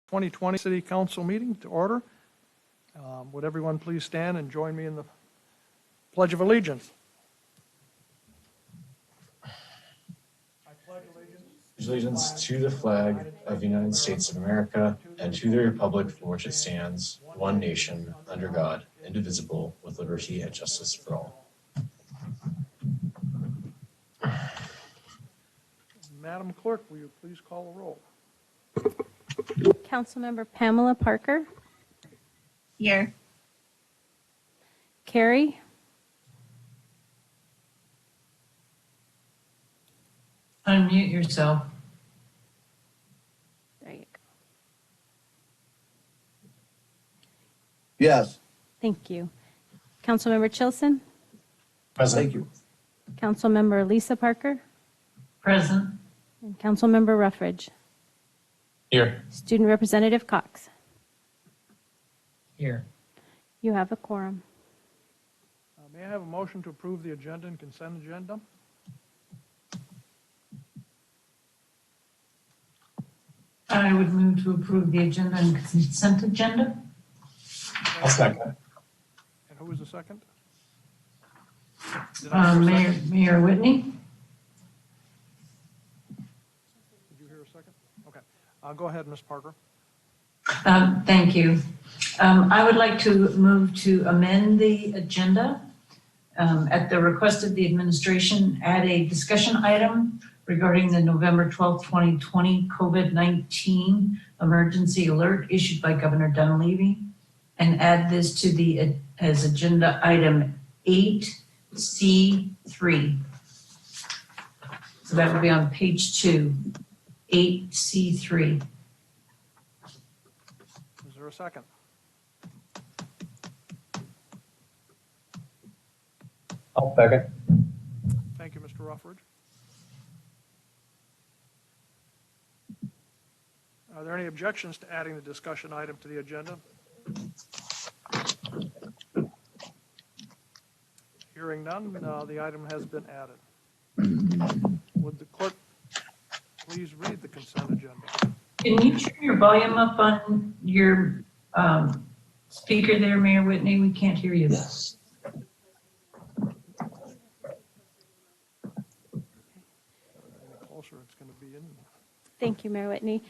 2020 City Council meeting to order. Would everyone please stand and join me in the Pledge of Allegiance? I pledge Allegiance to the flag of the United States of America and to the republic for which it stands, one nation, under God, indivisible, with liberty and justice for all. Madam Clerk, will you please call the roll? Councilmember Pamela Parker. Here. Carrie. Unmute yourself. There you go. Yes. Thank you. Councilmember Chilson. Present. Thank you. Councilmember Lisa Parker. Present. And Councilmember Ruffridge. Here. Student Representative Cox. Here. You have a quorum. May I have a motion to approve the agenda and consent agenda? I would move to approve the agenda and consent agenda. I'll second. And who was the second? Did I hear a second? Mayor Whitney. Did you hear a second? Okay. Go ahead, Ms. Parker. Thank you. I would like to move to amend the agenda at the request of the administration, add a discussion item regarding the November 12th, 2020 COVID-19 emergency alert issued by Governor Dunleavy, and add this to the as agenda item 8C3. So that would be on page 2, 8C3. Is there a second? I'll second. Thank you, Mr. Ruffridge. Are there any objections to adding the discussion item to the agenda? Hearing none, the item has been added. Would the clerk please read the consent agenda? Can you turn your volume up on your speaker there, Mayor Whitney? We can't hear you. Yes. Any closer, it's going to be in. Thank you, Mayor Whitney.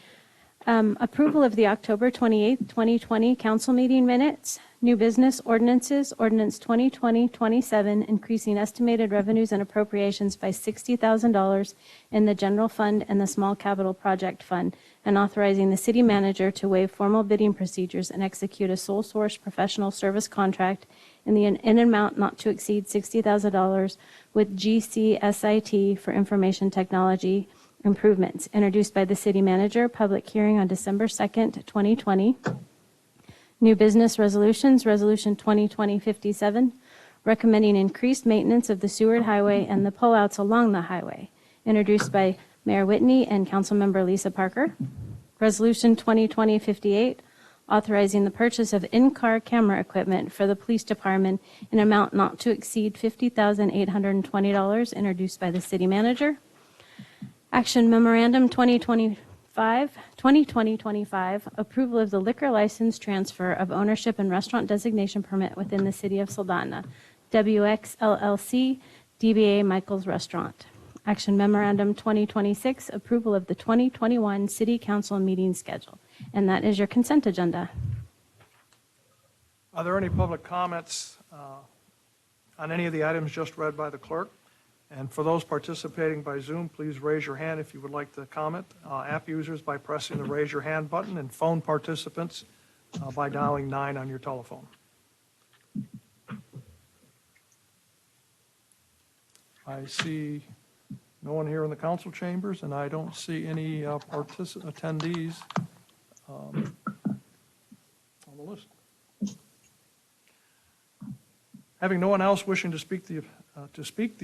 Approval of the October 28th, 2020 council meeting minutes. New business ordinances, ordinance 2020-27, increasing estimated revenues and appropriations by $60,000 in the general fund and the small capital project fund, and authorizing the city manager to waive formal bidding procedures and execute a sole source professional service contract in an amount not to exceed $60,000 with GCSIT for information technology improvements, introduced by the city manager, public hearing on December 2nd, 2020. New business resolutions, resolution 2020-57, recommending increased maintenance of the Seward Highway and the pullouts along the highway, introduced by Mayor Whitney and Councilmember Lisa Parker. Resolution 2020-58, authorizing the purchase of in-car camera equipment for the police department in an amount not to exceed $50,820, introduced by the city manager. Action Memorandum 2020-25, approval of the liquor license transfer of ownership and restaurant designation permit within the city of Soldotna, WX LLC, DBA Michael's Restaurant. Action Memorandum 2026, approval of the 2021 City Council meeting schedule. And that is your consent agenda. Are there any public comments on any of the items just read by the clerk? And for those participating by Zoom, please raise your hand if you would like to comment. App users by pressing the raise your hand button, and phone participants by dialing 9 on your telephone. I see no one here in the council chambers, and I don't see any attendees on the list. Having no one else wishing to speak the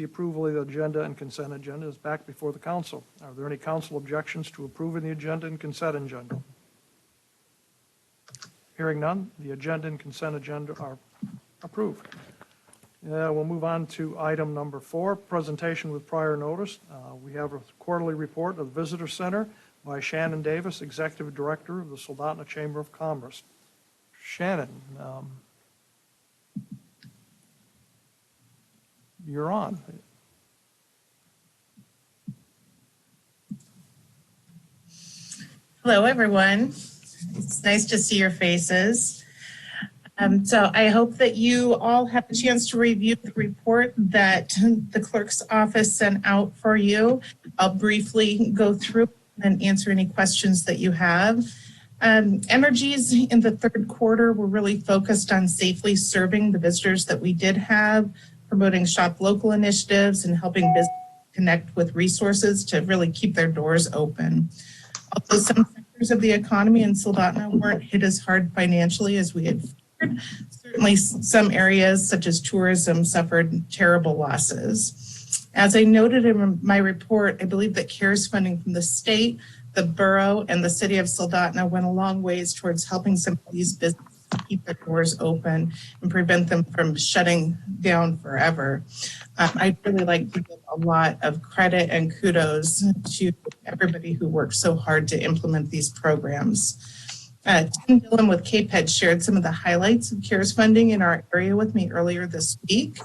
approval of the agenda and consent agenda is back before the council. Are there any council objections to approving the agenda and consent agenda? Hearing none, the agenda and consent agenda are approved. We'll move on to item number 4, presentation with prior notice. We have a quarterly report of the Visitor Center, by Shannon Davis, Executive Director of the Soldotna Chamber of Commerce. Shannon, you're on. Hello, everyone. It's nice to see your faces. So I hope that you all have a chance to review the report that the clerk's office sent out for you. I'll briefly go through and answer any questions that you have. Energies in the third quarter were really focused on safely serving the visitors that we did have, promoting shop local initiatives and helping businesses connect with resources to really keep their doors open. Although some sectors of the economy in Soldotna weren't hit as hard financially as we had feared, certainly some areas such as tourism suffered terrible losses. As I noted in my report, I believe that CARES funding from the state, the borough, and the city of Soldotna went a long ways towards helping some of these businesses keep their doors open and prevent them from shutting down forever. I'd really like to give a lot of credit and kudos to everybody who worked so hard to implement these programs. Tim Dillon with CAPED shared some of the highlights of CARES funding in our area with me earlier this week.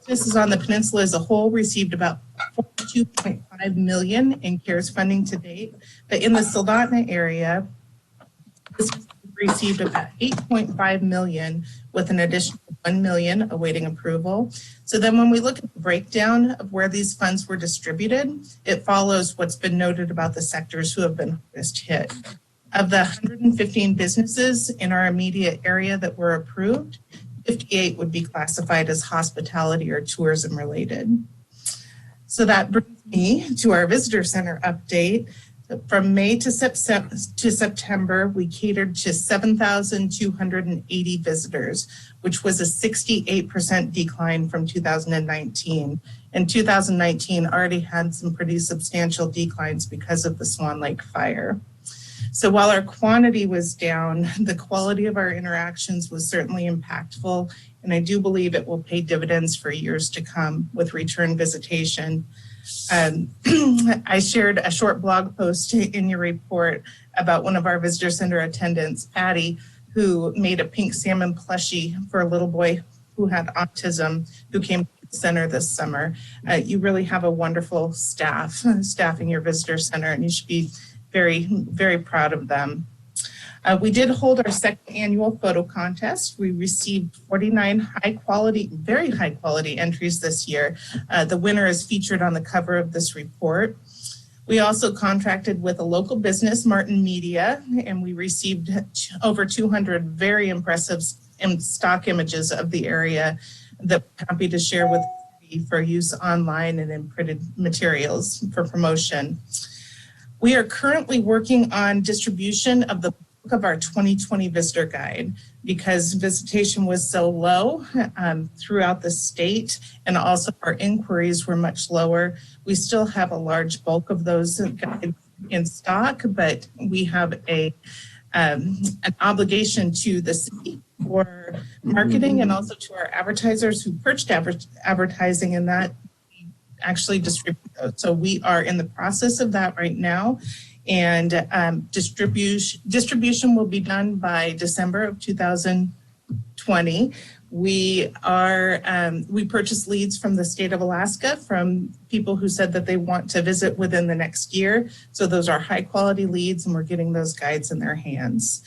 Businesses on the peninsula as a whole received about $42.5 million in CARES funding to date, but in the Soldotna area, businesses received about $8.5 million with an additional $1 million awaiting approval. So then when we look at the breakdown of where these funds were distributed, it follows what's been noted about the sectors who have been hardest hit. Of the 115 businesses in our immediate area that were approved, 58 would be classified as hospitality or tourism related. So that brings me to our visitor center update. From May to September, we catered to 7,280 visitors, which was a 68% decline from 2019. And 2019 already had some pretty substantial declines because of the Swan Lake fire. So while our quantity was down, the quality of our interactions was certainly impactful, and I do believe it will pay dividends for years to come with return visitation. I shared a short blog post in your report about one of our visitor center attendants, Patty, who made a pink salmon plushie for a little boy who had autism who came to the center this summer. You really have a wonderful staffing your visitor center, and you should be very, very proud of them. We did hold our second annual photo contest. We received 49 very high quality entries this year. The winner is featured on the cover of this report. We also contracted with a local business, Martin Media, and we received over 200 very impressive stock images of the area that we're happy to share with you for use online and in printed materials for promotion. We are currently working on distribution of the book of our 2020 visitor guide because visitation was so low throughout the state, and also our inquiries were much lower. We still have a large bulk of those guides in stock, but we have an obligation to the city for marketing and also to our advertisers who purchased advertising in that actually distribute those. So we are in the process of that right now, and distribution will be done by December of 2020. We purchase leads from the state of Alaska from people who said that they want to visit within the next year. So those are high quality leads, and we're getting those guides in their hands.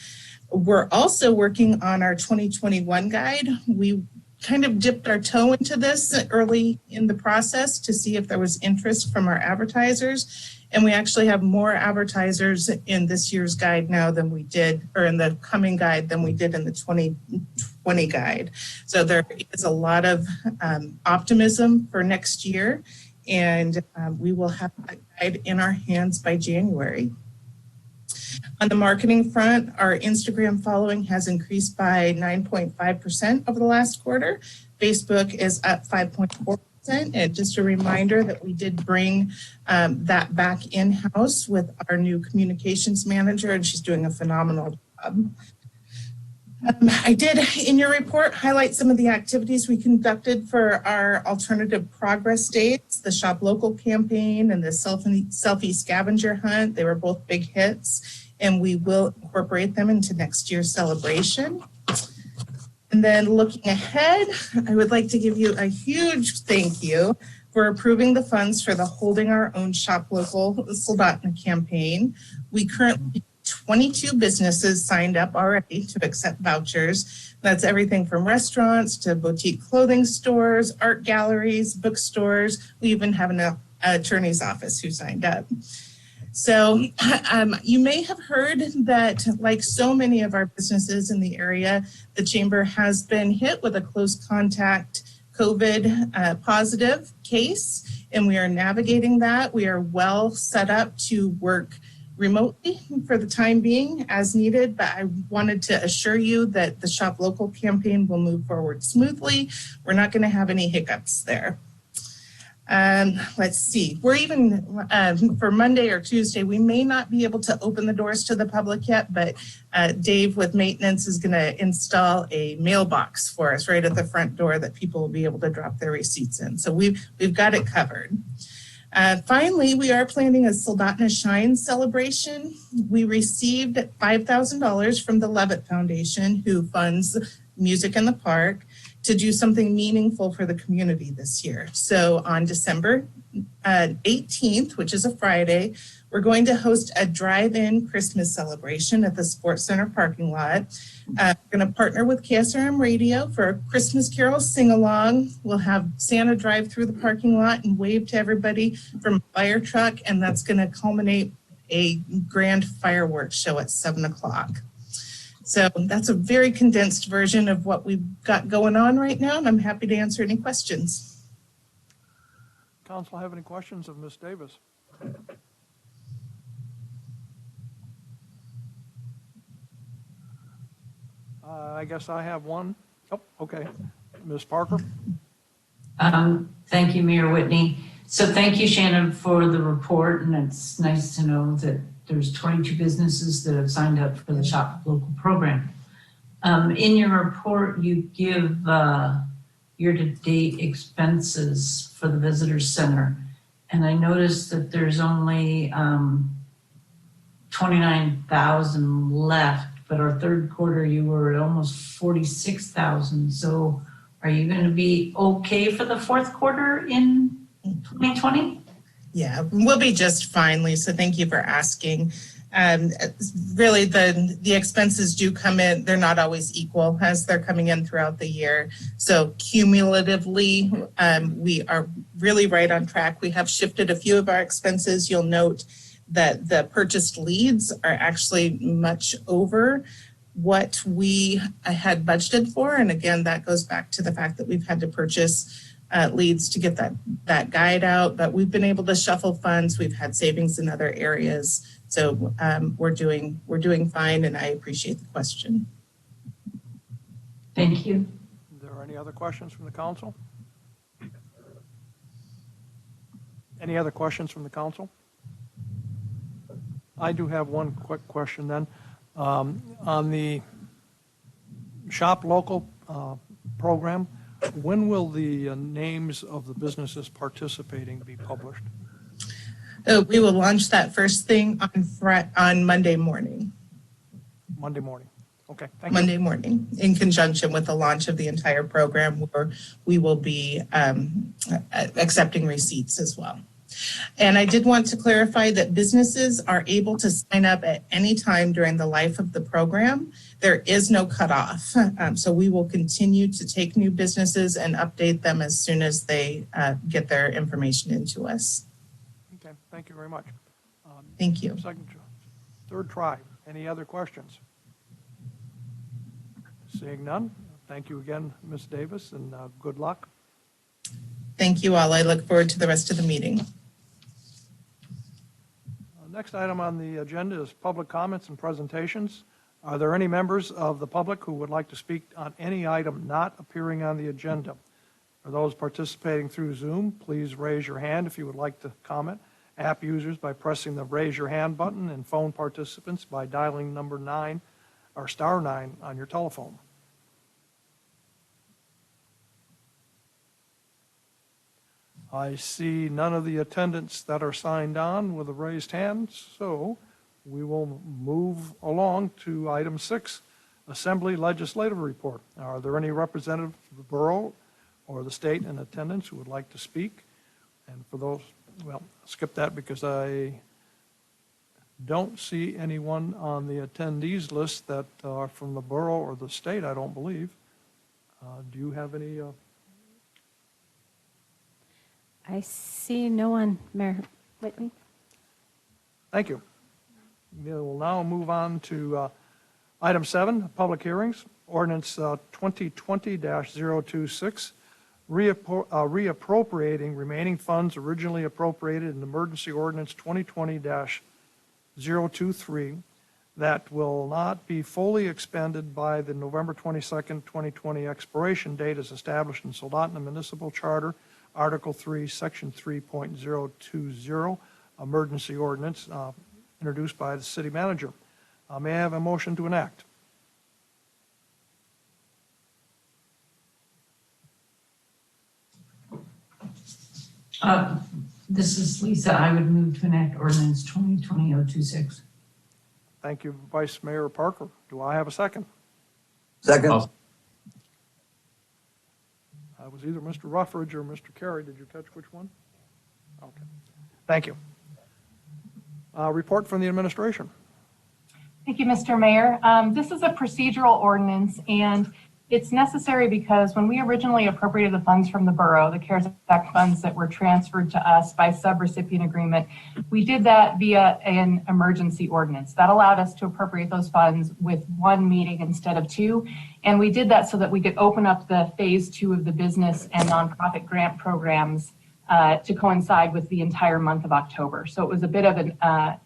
We're also working on our 2021 guide. We kind of dipped our toe into this early in the process to see if there was interest from our advertisers. And we actually have more advertisers in this year's guide now than we did, or in the coming guide than we did in the 2020 guide. So there is a lot of optimism for next year, and we will have that guide in our hands by January. On the marketing front, our Instagram following has increased by 9.5% over the last quarter. Facebook is up 5.4%. And just a reminder that we did bring that back in-house with our new communications manager, and she's doing a phenomenal job. I did, in your report, highlight some of the activities we conducted for our alternative progress days, the Shop Local campaign and the selfie scavenger hunt. They were both big hits, and we will incorporate them into next year's celebration. And then looking ahead, I would like to give you a huge thank you for approving the funds for the Holding Our Own Shop Local Soldotna campaign. We currently 22 businesses signed up already to accept vouchers. That's everything from restaurants to boutique clothing stores, art galleries, bookstores. We even have an attorney's office who signed up. So you may have heard that, like so many of our businesses in the area, the Chamber has been hit with a close contact COVID positive case, and we are navigating that. We are well set up to work remotely for the time being as needed, but I wanted to assure you that the Shop Local campaign will move forward smoothly. We're not going to have any hiccups there. Let's see, we're even for Monday or Tuesday, we may not be able to open the doors to the public yet, but Dave with maintenance is going to install a mailbox for us right at the front door that people will be able to drop their receipts in. So we've got it covered. Finally, we are planning a Soldotna Shine celebration. We received $5,000 from the Levitt Foundation, who funds Music in the Park, to do something meaningful for the community this year. So on December 18th, which is a Friday, we're going to host a drive-in Christmas celebration at the Sports Center parking lot. We're going to partner with KSRM Radio for a Christmas Carol sing-along. We'll have Santa drive through the parking lot and wave to everybody from a fire truck, and that's going to culminate a grand fireworks show at 7 o'clock. So that's a very condensed version of what we've got going on right now, and I'm happy to answer any questions. Council have any questions of Ms. Davis? I guess I have one. Oh, okay. Ms. Parker? Thank you, Mayor Whitney. So thank you, Shannon, for the report, and it's nice to know that there's 22 businesses that have signed up for the Shop Local program. In your report, you give year-to-date expenses for the Visitor Center, and I noticed that there's only 29,000 left, but our third quarter you were at almost 46,000. So are you going to be okay for the fourth quarter in 2020? Yeah, we'll be just fine, Lisa. Thank you for asking. Really, the expenses do come in. They're not always equal as they're coming in throughout the year. So cumulatively, we are really right on track. We have shifted a few of our expenses. You'll note that the purchased leads are actually much over what we had budgeted for. And again, that goes back to the fact that we've had to purchase leads to get that guide out, but we've been able to shuffle funds. We've had savings in other areas. So we're doing fine, and I appreciate the question. Thank you. Are there any other questions from the council? Any other questions from the council? I do have one quick question then. On the Shop Local program, when will the names of the businesses participating be published? We will launch that first thing on Monday morning. Monday morning. Okay, thank you. Monday morning, in conjunction with the launch of the entire program, where we will be accepting receipts as well. And I did want to clarify that businesses are able to sign up at any time during the life of the program. There is no cutoff. So we will continue to take new businesses and update them as soon as they get their information into us. Okay, thank you very much. Thank you. Third try. Any other questions? Seeing none, thank you again, Ms. Davis, and good luck. Thank you all. I look forward to the rest of the meeting. Next item on the agenda is public comments and presentations. Are there any members of the public who would like to speak on any item not appearing on the agenda? For those participating through Zoom, please raise your hand if you would like to comment. App users by pressing the raise your hand button, and phone participants by dialing number 9 or star 9 on your telephone. I see none of the attendants that are signed on with a raised hand, so we will move along to item 6, Assembly Legislative Report. Are there any representatives of the borough or the state in attendance who would like to speak? And for those, well, skip that because I don't see anyone on the attendees list that are from the borough or the state, I don't believe. Do you have any? I see no one, Mayor Whitney. Thank you. We'll now move on to item 7, public hearings. Ordinance 2020-026, reappropriating remaining funds originally appropriated in Emergency Ordinance 2020-023 that will not be fully expended by the November 22nd, 2020 expiration date as established in Soldotna Municipal Charter, Article 3, Section 3.020, Emergency Ordinance, introduced by the city manager. May I have a motion to enact? This is Lisa. I would move to enact ordinance 2020-026. Thank you, Vice Mayor Parker. Do I have a second? Second. It was either Mr. Ruffridge or Mr. Carey. Did you catch which one? Okay. Thank you. Report from the administration. Thank you, Mr. Mayor. This is a procedural ordinance, and it's necessary because when we originally appropriated the funds from the borough, the CARES Act funds that were transferred to us by subrecipient agreement, we did that via an emergency ordinance. That allowed us to appropriate those funds with one meeting instead of two. And we did that so that we could open up the phase 2 of the business and nonprofit grant programs to coincide with the entire month of October. So it was a bit of a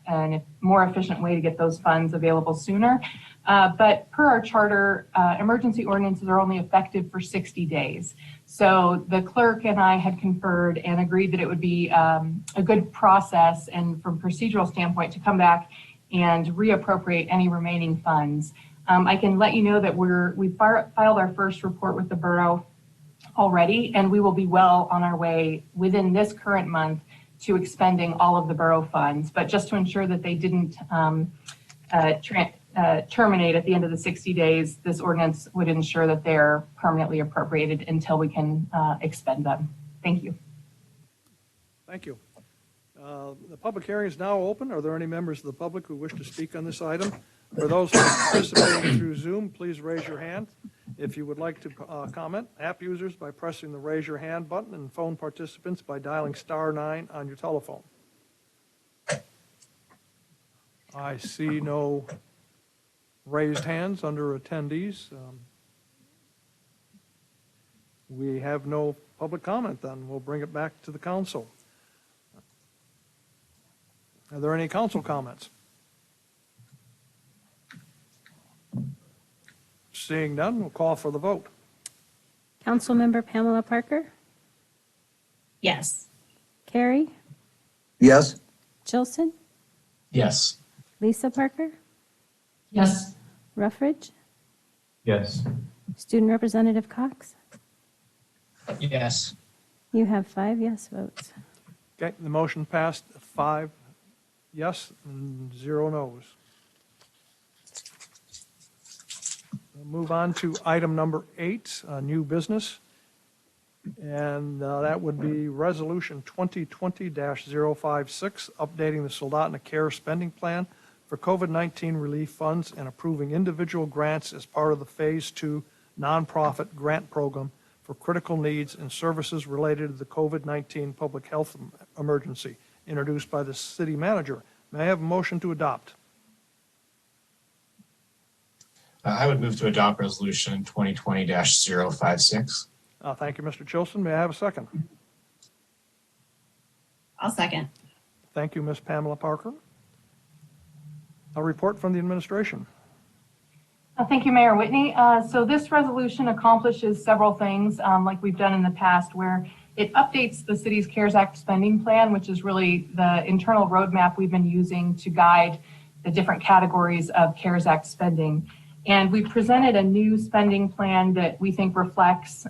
more efficient way to get those funds available sooner. But per our charter, emergency ordinances are only effective for 60 days. So the clerk and I had conferred and agreed that it would be a good process and from procedural standpoint to come back and reappropriate any remaining funds. I can let you know that we filed our first report with the borough already, and we will be well on our way within this current month to expending all of the borough funds. But just to ensure that they didn't terminate at the end of the 60 days, this ordinance would ensure that they're permanently appropriated until we can expend them. Thank you. Thank you. The public hearing is now open. Are there any members of the public who wish to speak on this item? For those participating through Zoom, please raise your hand. If you would like to comment, app users by pressing the raise your hand button, and phone participants by dialing star 9 on your telephone. I see no raised hands under attendees. We have no public comment then. We'll bring it back to the council. Are there any council comments? Seeing none, we'll call for the vote. Councilmember Pamela Parker, Yes. Carey, Yes. Chilson, Yes. Lisa Parker, Yes. Ruffridge, Yes. Student Representative Cox. Yes. You have 5 yes votes. Okay, the motion passed 5 yes and 0 no's. We'll move on to item number 8, new business. And that would be Resolution 2020-056, updating the Soldotna CARE spending plan for COVID-19 relief funds and approving individual grants as part of the Phase 2 nonprofit grant program for critical needs and services related to the COVID-19 public health emergency, introduced by the city manager. May I have a motion to adopt? I would move to adopt Resolution 2020-056. Thank you, Mr. Chilson. May I have a second? I'll second. Thank you, Ms. Pamela Parker. A report from the administration. Thank you, Mayor Whitney. So this resolution accomplishes several things like we've done in the past, where it updates the city's CARES Act spending plan, which is really the internal roadmap we've been using to guide the different categories of CARES Act spending. And we presented a new spending plan that we think reflects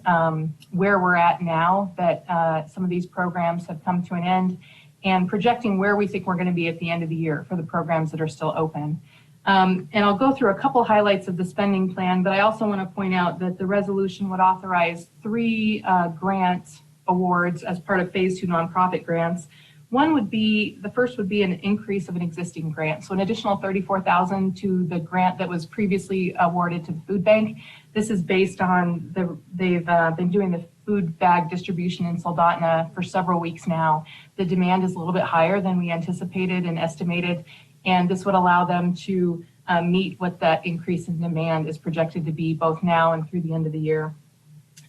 where we're at now, that some of these programs have come to an end, and projecting where we think we're going to be at the end of the year for the programs that are still open. And I'll go through a couple highlights of the spending plan, but I also want to point out that the resolution would authorize 3 grant awards as part of Phase 2 nonprofit grants. The first would be an increase of an existing grant. So an additional $34,000 to the grant that was previously awarded to the food bank. This is based on they've been doing the food bag distribution in Soldotna for several weeks now. The demand is a little bit higher than we anticipated and estimated, and this would allow them to meet what that increase in demand is projected to be both now and through the end of the year.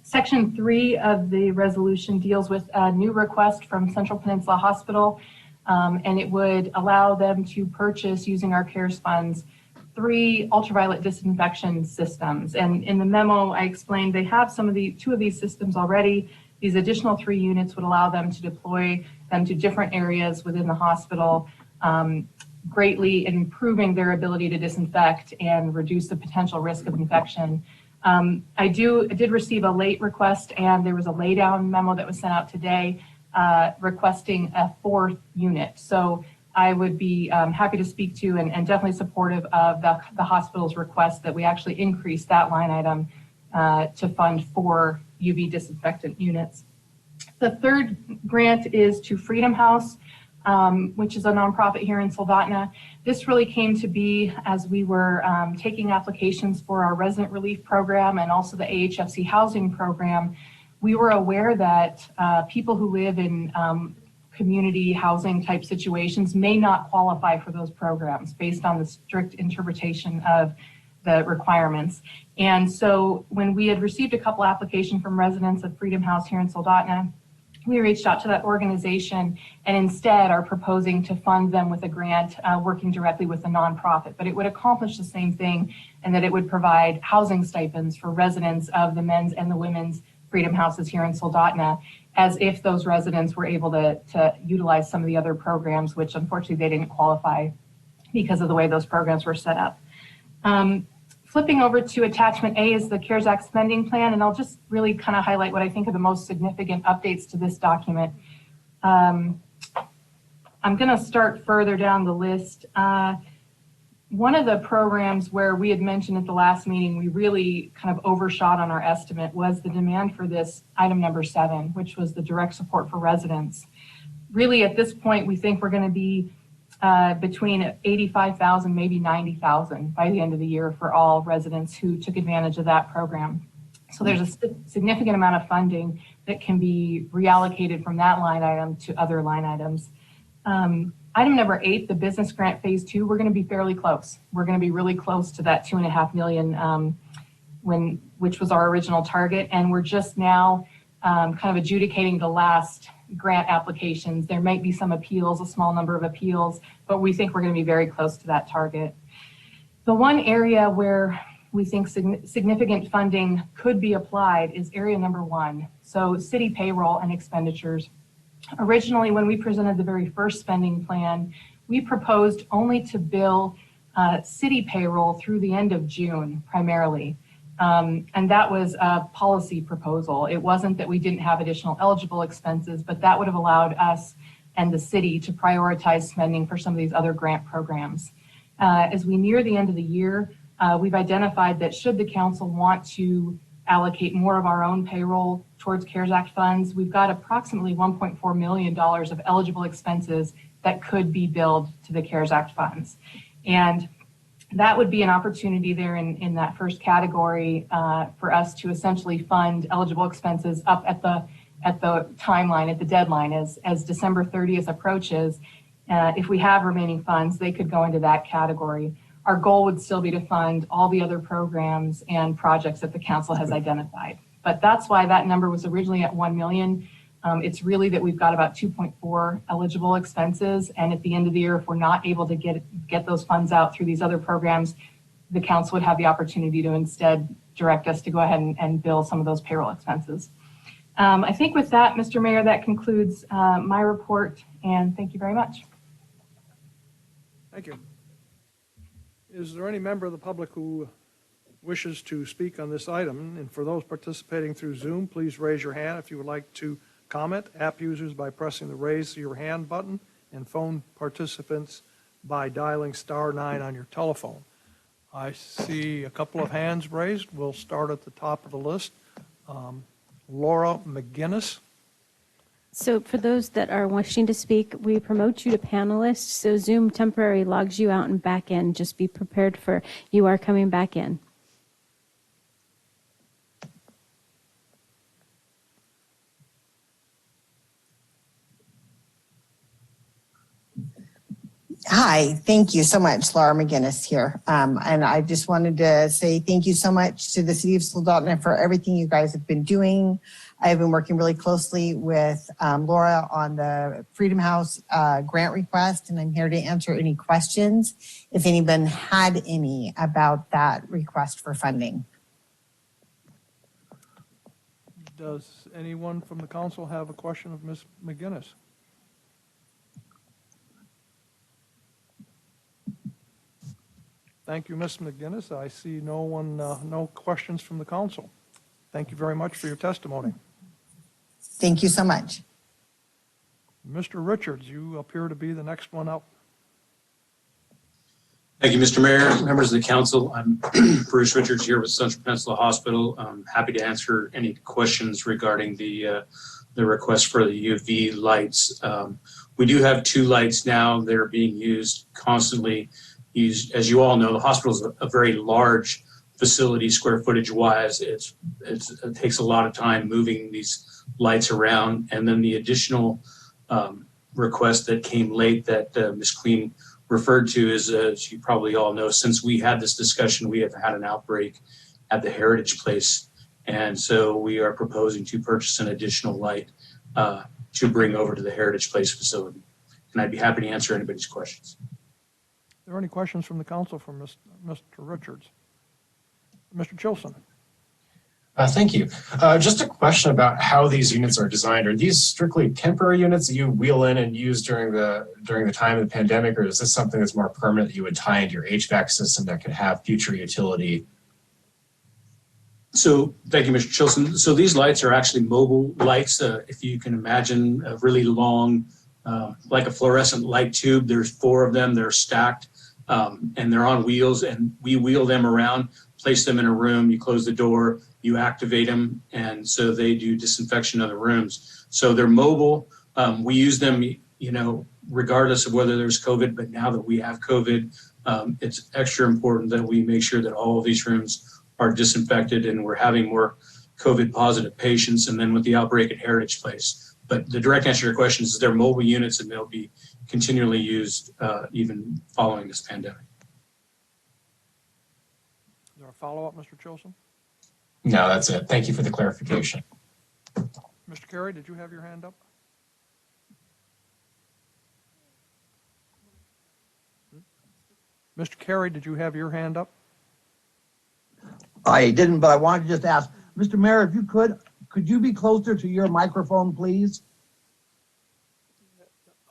Section 3 of the resolution deals with a new request from Central Peninsula Hospital, and it would allow them to purchase, using our CARES funds, 3 ultraviolet disinfection systems. And in the memo, I explained they have 2 of these systems already. These additional 3 units would allow them to deploy them to different areas within the hospital, greatly improving their ability to disinfect and reduce the potential risk of infection. I did receive a late request, and there was a laydown memo that was sent out today requesting a 4th unit. So I would be happy to speak to and definitely supportive of the hospital's request that we actually increase that line item to fund 4 UV disinfectant units. The third grant is to Freedom House, which is a nonprofit here in Soldotna. This really came to be as we were taking applications for our resident relief program and also the AHFC housing program. We were aware that people who live in community housing type situations may not qualify for those programs based on the strict interpretation of the requirements. And so when we had received a couple applications from residents of Freedom House here in Soldotna, we reached out to that organization and instead are proposing to fund them with a grant working directly with the nonprofit. But it would accomplish the same thing, and that it would provide housing stipends for residents of the men's and the women's Freedom Houses here in Soldotna, as if those residents were able to utilize some of the other programs, which unfortunately they didn't qualify because of the way those programs were set up. Flipping over to attachment A is the CARES Act spending plan, and I'll just really kind of highlight what I think are the most significant updates to this document. I'm going to start further down the list. One of the programs where we had mentioned at the last meeting we really kind of overshot on our estimate was the demand for this item number 7, which was the direct support for residents. Really, at this point, we think we're going to be between 85,000, maybe 90,000 by the end of the year for all residents who took advantage of that program. So there's a significant amount of funding that can be reallocated from that line item to other line items. Item number 8, the business grant phase 2, we're going to be fairly close. We're going to be really close to that $2.5 million, which was our original target. And we're just now kind of adjudicating the last grant applications. There might be some appeals, a small number of appeals, but we think we're going to be very close to that target. The one area where we think significant funding could be applied is area number 1. So city payroll and expenditures. Originally, when we presented the very first spending plan, we proposed only to bill city payroll through the end of June primarily. And that was a policy proposal. It wasn't that we didn't have additional eligible expenses, but that would have allowed us and the city to prioritize spending for some of these other grant programs. As we near the end of the year, we've identified that should the council want to allocate more of our own payroll towards CARES Act funds, we've got approximately $1.4 million of eligible expenses that could be billed to the CARES Act funds. And that would be an opportunity there in that first category for us to essentially fund eligible expenses up at the timeline, at the deadline. As December 30th approaches, if we have remaining funds, they could go into that category. Our goal would still be to fund all the other programs and projects that the council has identified. But that's why that number was originally at 1 million. It's really that we've got about 2.4 eligible expenses. And at the end of the year, if we're not able to get those funds out through these other programs, the council would have the opportunity to instead direct us to go ahead and bill some of those payroll expenses. I think with that, Mr. Mayor, that concludes my report, and thank you very much. Thank you. Is there any member of the public who wishes to speak on this item. And for those participating through Zoom, please raise your hand if you would like to comment. App users by pressing the raise your hand button, and phone participants by dialing *9 on your telephone. I see a couple of hands raised. We'll start at the top of the list. Laura McGinnis. So for those that are wishing to speak, we promote you to panelists. So Zoom temporarily logs you out and back in. Just be prepared for you are coming back in. Hi, thank you so much. Laura McGinnis here. And I just wanted to say thank you so much to the City of Soldotna for everything you guys have been doing. I've been working really closely with Laura on the Freedom House grant request, and I'm here to answer any questions if anyone had any about that request for funding. Does anyone from the council have a question of Ms. McGinnis? Thank you, Ms. McGinnis. I see no questions from the council. Thank you very much for your testimony. Thank you so much. Mr. Richards, you appear to be the next one up. Thank you, Mr. Mayor, members of the council. I'm Bruce Richards here with Central Peninsula Hospital. I'm happy to answer any questions regarding the request for the UV lights. We do have 2 lights now that are being used constantly. As you all know, the hospital is a very large facility, square footage wise. It takes a lot of time moving these lights around. And then the additional request that came late that Ms. Queen referred to is, as you probably all know, since we had this discussion, we have had an outbreak at the Heritage Place. And so we are proposing to purchase an additional light to bring over to the Heritage Place facility. And I'd be happy to answer anybody's questions. Are there any questions from the council for Mr. Richards? Mr. Chilson. Thank you. Just a question about how these units are designed. Are these strictly temporary units that you wheel in and use during the time of the pandemic, or is this something that's more permanent that you would tie into your HVAC system that could have future utility? So thank you, Mr. Chilson. So these lights are actually mobile lights. If you can imagine a really long, like a fluorescent light tube, there's 4 of them. They're stacked and they're on wheels, and we wheel them around, place them in a room, you close the door, you activate them, and so they do disinfection of the rooms. So they're mobile. We use them, regardless of whether there's COVID, but now that we have COVID, it's extra important that we make sure that all of these rooms are disinfected, and we're having more COVID positive patients, and then with the outbreak at Heritage Place. But the direct answer to your question is they're mobile units, and they'll be continually used even following this pandemic. Is there a follow-up, Mr. Chilson? No, that's it. Thank you for the clarification. Mr. Carey, did you have your hand up? Mr. Carey, did you have your hand up? I didn't, but I wanted to just ask, Mr. Mayor, if you could you be closer to your microphone, please?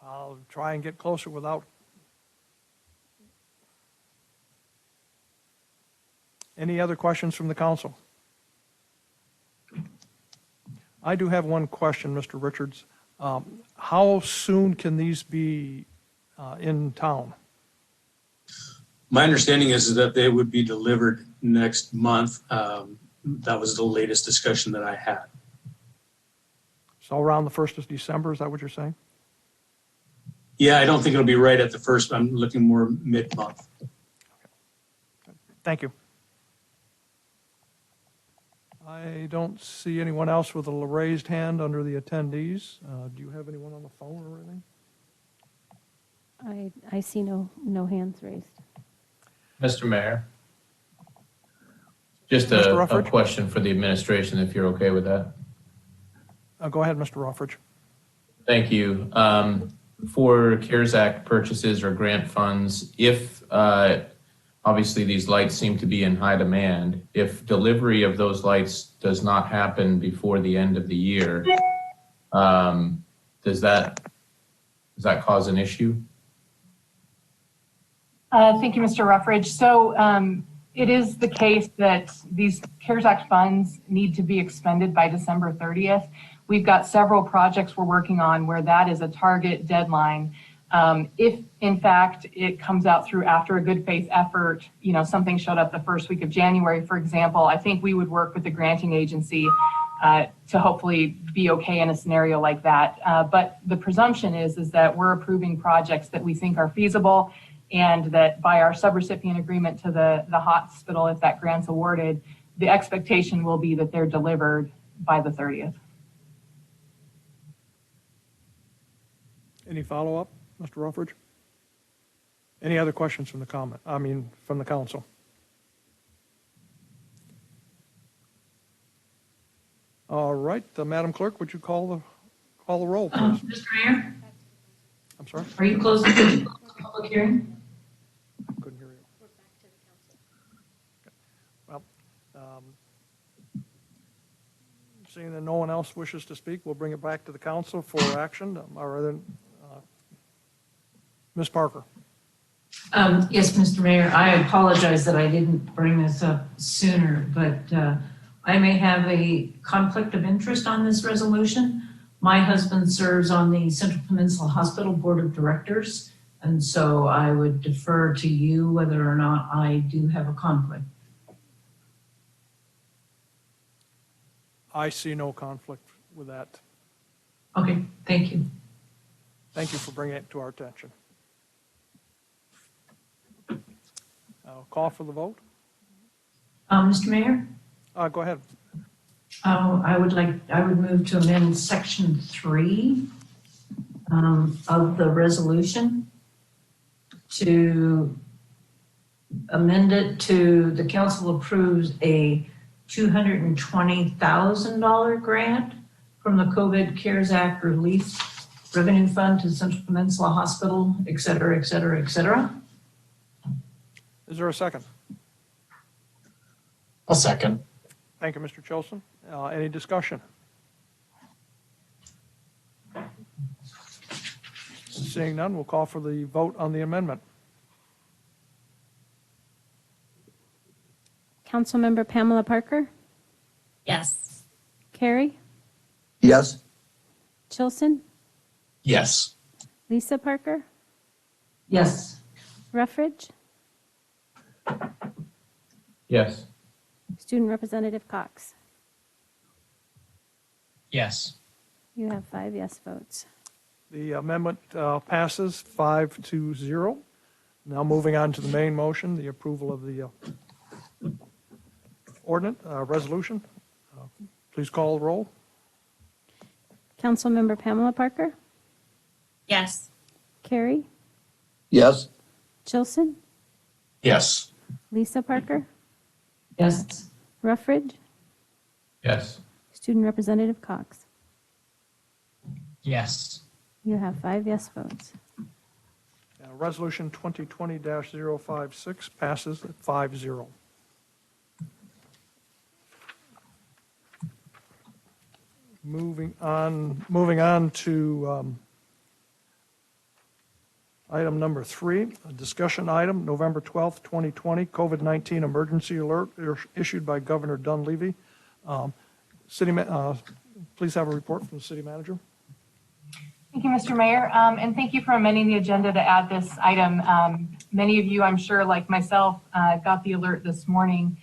I'll try and get closer without. Any other questions from the council? I do have one question, Mr. Richards. How soon can these be in town? My understanding is that they would be delivered next month. That was the latest discussion that I had. So around the 1st of December, is that what you're saying? Yeah, I don't think it'll be right at the first. I'm looking more mid-month. Thank you. I don't see anyone else with a raised hand under the attendees. Do you have anyone on the phone or anything? I see no hands raised. Mr. Mayor, just Mr. a Ruffridge? question for the administration, if you're okay with that. Go ahead, Mr. Ruffridge. Thank you. For CARES Act purchases or grant funds, if obviously these lights seem to be in high demand, if delivery of those lights does not happen before the end of the year, does that cause an issue? Thank you, Mr. Ruffridge. So It is the case that these CARES Act funds need to be expended by December 30th. We've got several projects we're working on where that is a target deadline. If in fact it comes out through after a good faith effort, something showed up the first week of January, for example, I think we would work with the granting agency to hopefully be okay in a scenario like that. But the presumption is that we're approving projects that we think are feasible, and that by our subrecipient agreement to the hospital, if that grant's awarded, the expectation will be that they're delivered by the 30th. Any follow-up, Mr. Ruffridge? Any other questions from the council? All right, Madam Clerk, would you call the roll, please? Mr. Mayor, I'm sorry? are you closing the public hearing? Couldn't hear you. We're back to the council. Well, seeing that no one else wishes to speak, we'll bring it back to the council for action. Ms. Parker. Yes, Mr. Mayor, I apologize that I didn't bring this up sooner, but I may have a conflict of interest on this resolution. My husband serves on the Central Peninsula Hospital Board of Directors, and so I would defer to you whether or not I do have a conflict. I see no conflict with that. Okay, thank you. Thank you for bringing it to our attention. I'll call for the vote. Mr. Mayor? Go ahead. I would move to amend section 3 of the resolution to amend it to the council approves a $220,000 grant from the COVID CARES Act Relief Revenue Fund to Central Peninsula Hospital, et cetera, et cetera, et cetera. Is there a second? I'll second. Thank you, Mr. Chilson. Any discussion? Seeing none, we'll call for the vote on the amendment. Councilmember Pamela Parker, Yes. Carey, Yes. Chilson, Yes. Lisa Parker, Yes. Ruffridge, Yes. Student Representative Cox. Yes. You have 5 yes votes. The amendment passes 5-0. Now moving on to the main motion, the approval of the resolution. Please call the roll. Councilmember Pamela Parker, Yes. Carey, Yes. Chilson, Yes. Lisa Parker, Yes. Ruffridge, Yes. Student Representative Cox. Yes. You have 5 yes votes. Resolution 2020-056 passes at 5-0. Moving on to item number 3, a discussion item, November 12th, 2020, COVID-19 emergency alert issued by Governor Dunleavy. Please have a report from the city manager. Thank you, Mr. Mayor, and thank you for amending the agenda to add this item. Many of you, I'm sure, like myself, got the alert this morning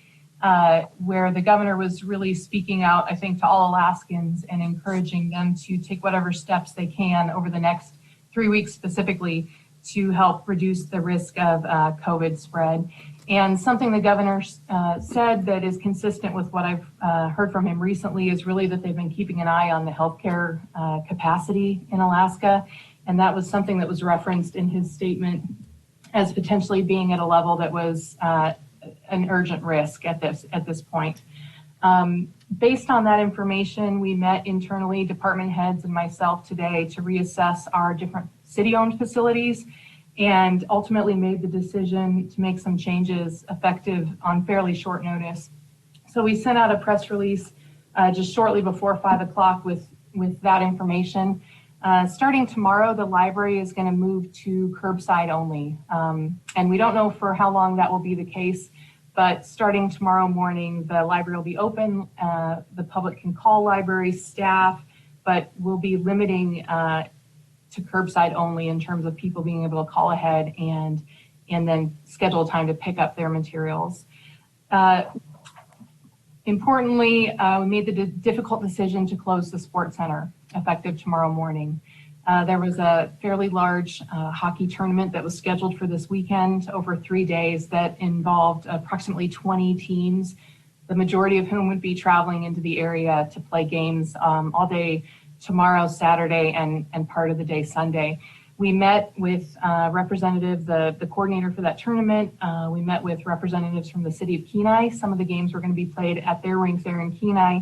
where the governor was really speaking out, I think, to all Alaskans and encouraging them to take whatever steps they can over the next 3 weeks specifically to help reduce the risk of COVID spread. And something the governor said that is consistent with what I've heard from him recently is really that they've been keeping an eye on the healthcare capacity in Alaska. And that was something that was referenced in his statement as potentially being at a level that was an urgent risk at this point. Based on that information, we met internally, department heads and myself today, to reassess our different city-owned facilities and ultimately made the decision to make some changes effective on fairly short notice. So we sent out a press release just shortly before 5 o'clock with that information. Starting tomorrow, the library is going to move to curbside only. And we don't know for how long that will be the case, But starting tomorrow morning, the library will be open. The public can call library staff, but we'll be limiting to curbside only in terms of people being able to call ahead and then schedule time to pick up their materials. Importantly, we made the difficult decision to close the sports center effective tomorrow morning. There was a fairly large hockey tournament that was scheduled for this weekend over 3 days that involved approximately 20 teams, the majority of whom would be traveling into the area to play games all day tomorrow, Saturday, and part of the day Sunday. We met with representative, the coordinator for that tournament. We met with representatives from the city of Kenai. Some of the games were going to be played at their rink there in Kenai.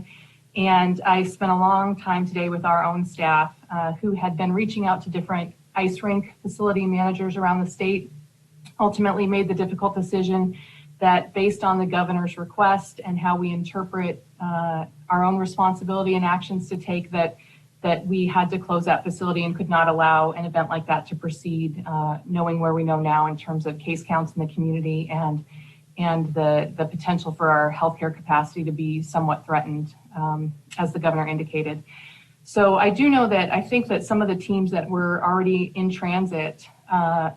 And I spent a long time today with our own staff who had been reaching out to different ice rink facility managers around the state, ultimately made the difficult decision that based on the governor's request and how we interpret our own responsibility and actions to take, that we had to close that facility and could not allow an event like that to proceed, knowing where we know now in terms of case counts in the community and the potential for our healthcare capacity to be somewhat threatened, as the governor indicated. So I do know that I think that some of the teams that were already in transit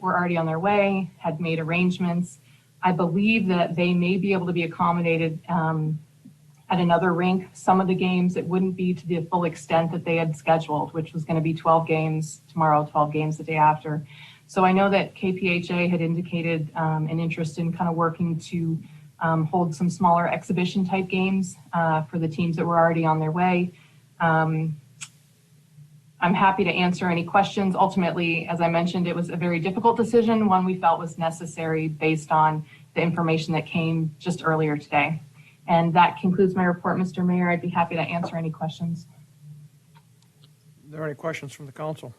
were already on their way, had made arrangements. I believe that they may be able to be accommodated at another rink. Some of the games, it wouldn't be to the full extent that they had scheduled, which was going to be 12 games tomorrow, 12 games the day after. So I know that KPHA had indicated an interest in kind of working to hold some smaller exhibition type games for the teams that were already on their way. I'm happy to answer any questions. Ultimately, as I mentioned, it was a very difficult decision, one we felt was necessary based on the information that came just earlier today. And that concludes my report, Mr. Mayor. I'd be happy to answer any questions. Are there any questions from the council?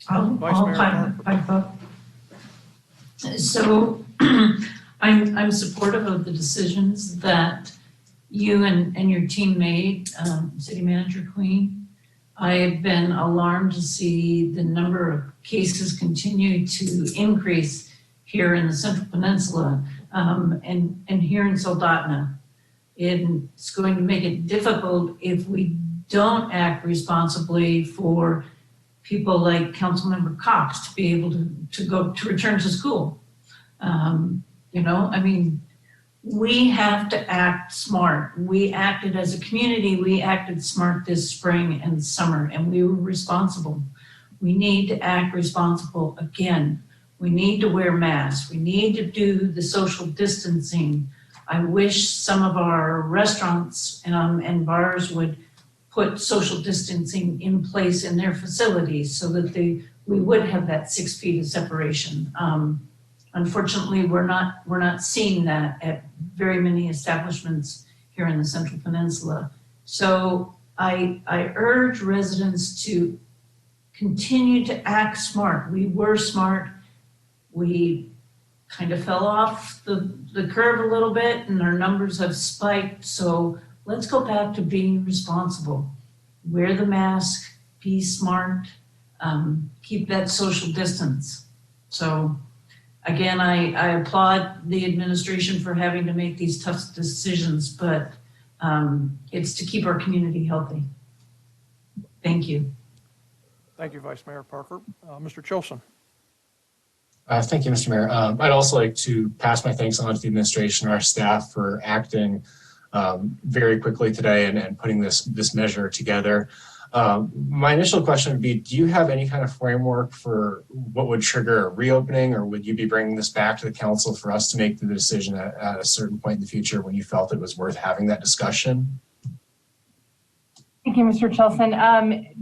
I'll Mayor pipe up. So I'm supportive of the decisions that you and your team made, City Manager Queen. I've been alarmed to see the number of cases continue to increase here in the Central Peninsula and here in Soldotna. It's going to make it difficult if we don't act responsibly for people like Councilmember Cox to be able to return to school. We have to act smart. We acted as a community, we acted smart this spring and summer, and we were responsible. We need to act responsible again. We need to wear masks. We need to do the social distancing. I wish some of our restaurants and bars would put social distancing in place in their facilities so that we would have that 6 feet of separation. Unfortunately, we're not seeing that at very many establishments here in the Central Peninsula. So I urge residents to continue to act smart. We were smart. We kind of fell off the curve a little bit and our numbers have spiked. So let's go back to being responsible. Wear the mask, be smart, keep that social distance. So again, I applaud the administration for having to make these tough decisions, but it's to keep our community healthy. Thank you. Thank you, Vice Mayor Parker. Mr. Chilson. Thank you, Mr. Mayor. I'd also like to pass my thanks on to the administration and our staff for acting very quickly today and putting this measure together. My initial question would be, do you have any kind of framework for what would trigger a reopening, or would you be bringing this back to the council for us to make the decision at a certain point in the future when you felt it was worth having that discussion? Thank you, Mr. Chilson.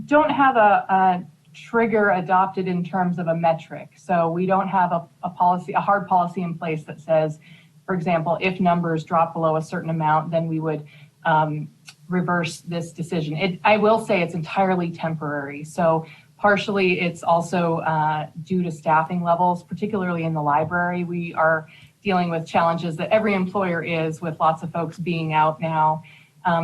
Don't have a trigger adopted in terms of a metric. So we don't have a hard policy in place that says, for example, if numbers drop below a certain amount, then we would reverse this decision. I will say it's entirely temporary. So partially it's also due to staffing levels, particularly in the library. We are dealing with challenges that every employer is, with lots of folks being out now.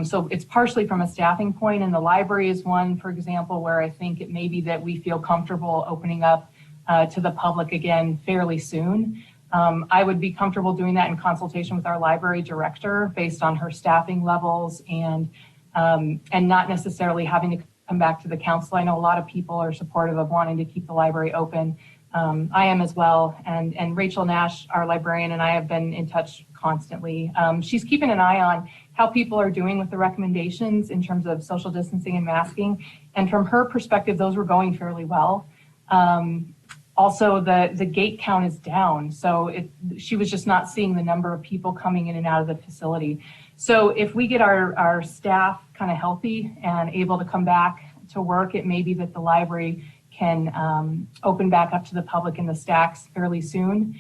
So it's partially from a staffing point, and the library is one, for example, where I think it may be that we feel comfortable opening up to the public again fairly soon. I would be comfortable doing that in consultation with our library director based on her staffing levels and not necessarily having to come back to the council. I know a lot of people are supportive of wanting to keep the library open. I am as well. And Rachel Nash, our librarian, and I have been in touch constantly. She's keeping an eye on how people are doing with the recommendations in terms of social distancing and masking. And from her perspective, those were going fairly well. Also, the gate count is down. So she was just not seeing the number of people coming in and out of the facility. So if we get our staff kind of healthy and able to come back to work, it may be that the library can open back up to the public in the stacks fairly soon.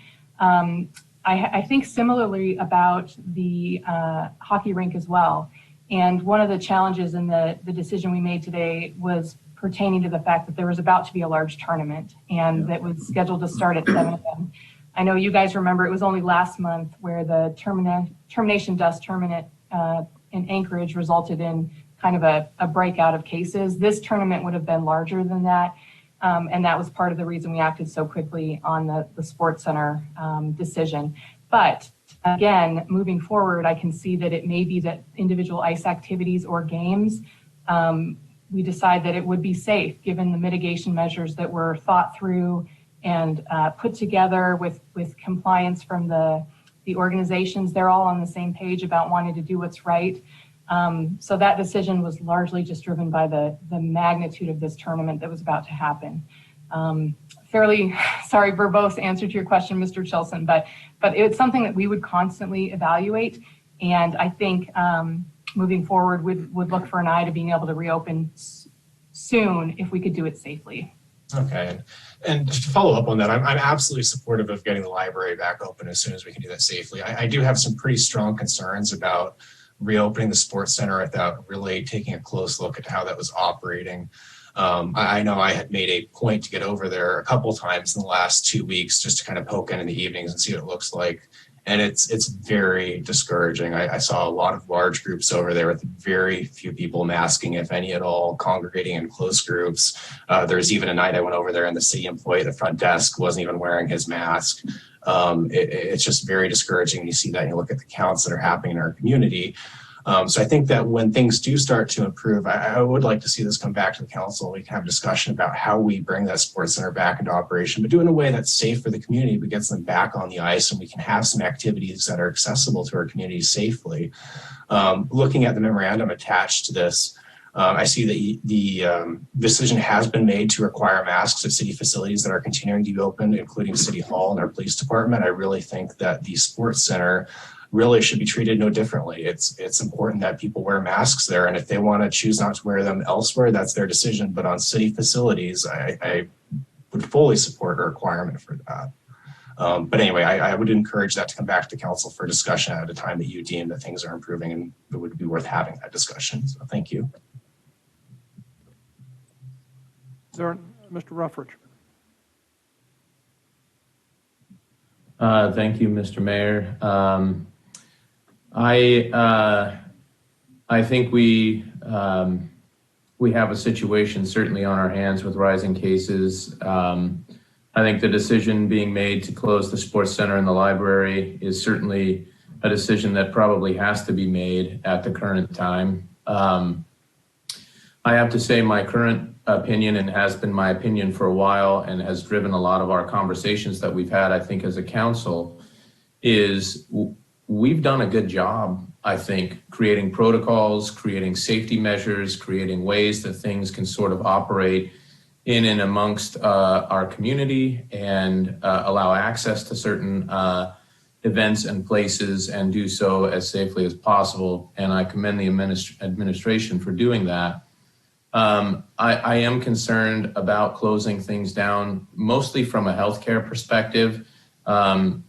I think similarly about the hockey rink as well. And one of the challenges in the decision we made today was pertaining to the fact that there was about to be a large tournament and that was scheduled to start at 7 a.m. I know you guys remember it was only last month where the termination dust tournament in Anchorage resulted in kind of a breakout of cases. This tournament would have been larger than that. And that was part of the reason we acted so quickly on the Sports Center decision. But again, moving forward, I can see that it may be that individual ice activities or games, we decide that it would be safe given the mitigation measures that were thought through and put together with compliance from the organizations. They're all on the same page about wanting to do what's right. So that decision was largely just driven by the magnitude of this tournament that was about to happen. Fairly, sorry, verbose answer to your question, Mr. Chilson, but it's something that we would constantly evaluate. And I think moving forward, would look for an eye to being able to reopen soon if we could do it safely. Okay. And just to follow up on that, I'm absolutely supportive of getting the library back open as soon as we can do that safely. I do have some pretty strong concerns about reopening the sports center without really taking a close look at how that was operating. I know I had made a point to get over there a couple times in the last 2 weeks just to kind of poke in the evenings and see what it looks like. And it's very discouraging. I saw a lot of large groups over there with very few people masking, if any at all, congregating in close groups. There's even a night I went over there and the city employee at the front desk wasn't even wearing his mask. It's just very discouraging when you see that and you look at the counts that are happening in our community. So I think that when things do start to improve, I would like to see this come back to the council. We can have a discussion about how we bring that sports center back into operation, but do it in a way that's safe for the community, but gets them back on the ice and we can have some activities that are accessible to our community safely. Looking at the memorandum attached to this, I see that the decision has been made to require masks at city facilities that are continuing to be open, including City Hall and our police department. I really think that the sports center really should be treated no differently. It's important that people wear masks there, and if they want to choose not to wear them elsewhere, that's their decision. But on city facilities, I would fully support a requirement for that. But anyway, I would encourage that to come back to council for discussion at a time that you deem that things are improving and it would be worth having that discussion. So thank you. Is there, Mr. Ruffridge? Thank you, Mr. Mayor. I think we have a situation certainly on our hands with rising cases. I think the decision being made to close the sports center and the library is certainly a decision that probably has to be made at the current time. I have to say my current opinion, and has been my opinion for a while and has driven a lot of our conversations that we've had, I think, as a council, is we've done a good job, I think, creating protocols, creating safety measures, creating ways that things can sort of operate in and amongst our community and allow access to certain events and places and do so as safely as possible. And I commend the administration for doing that. I am concerned about closing things down, mostly from a healthcare perspective,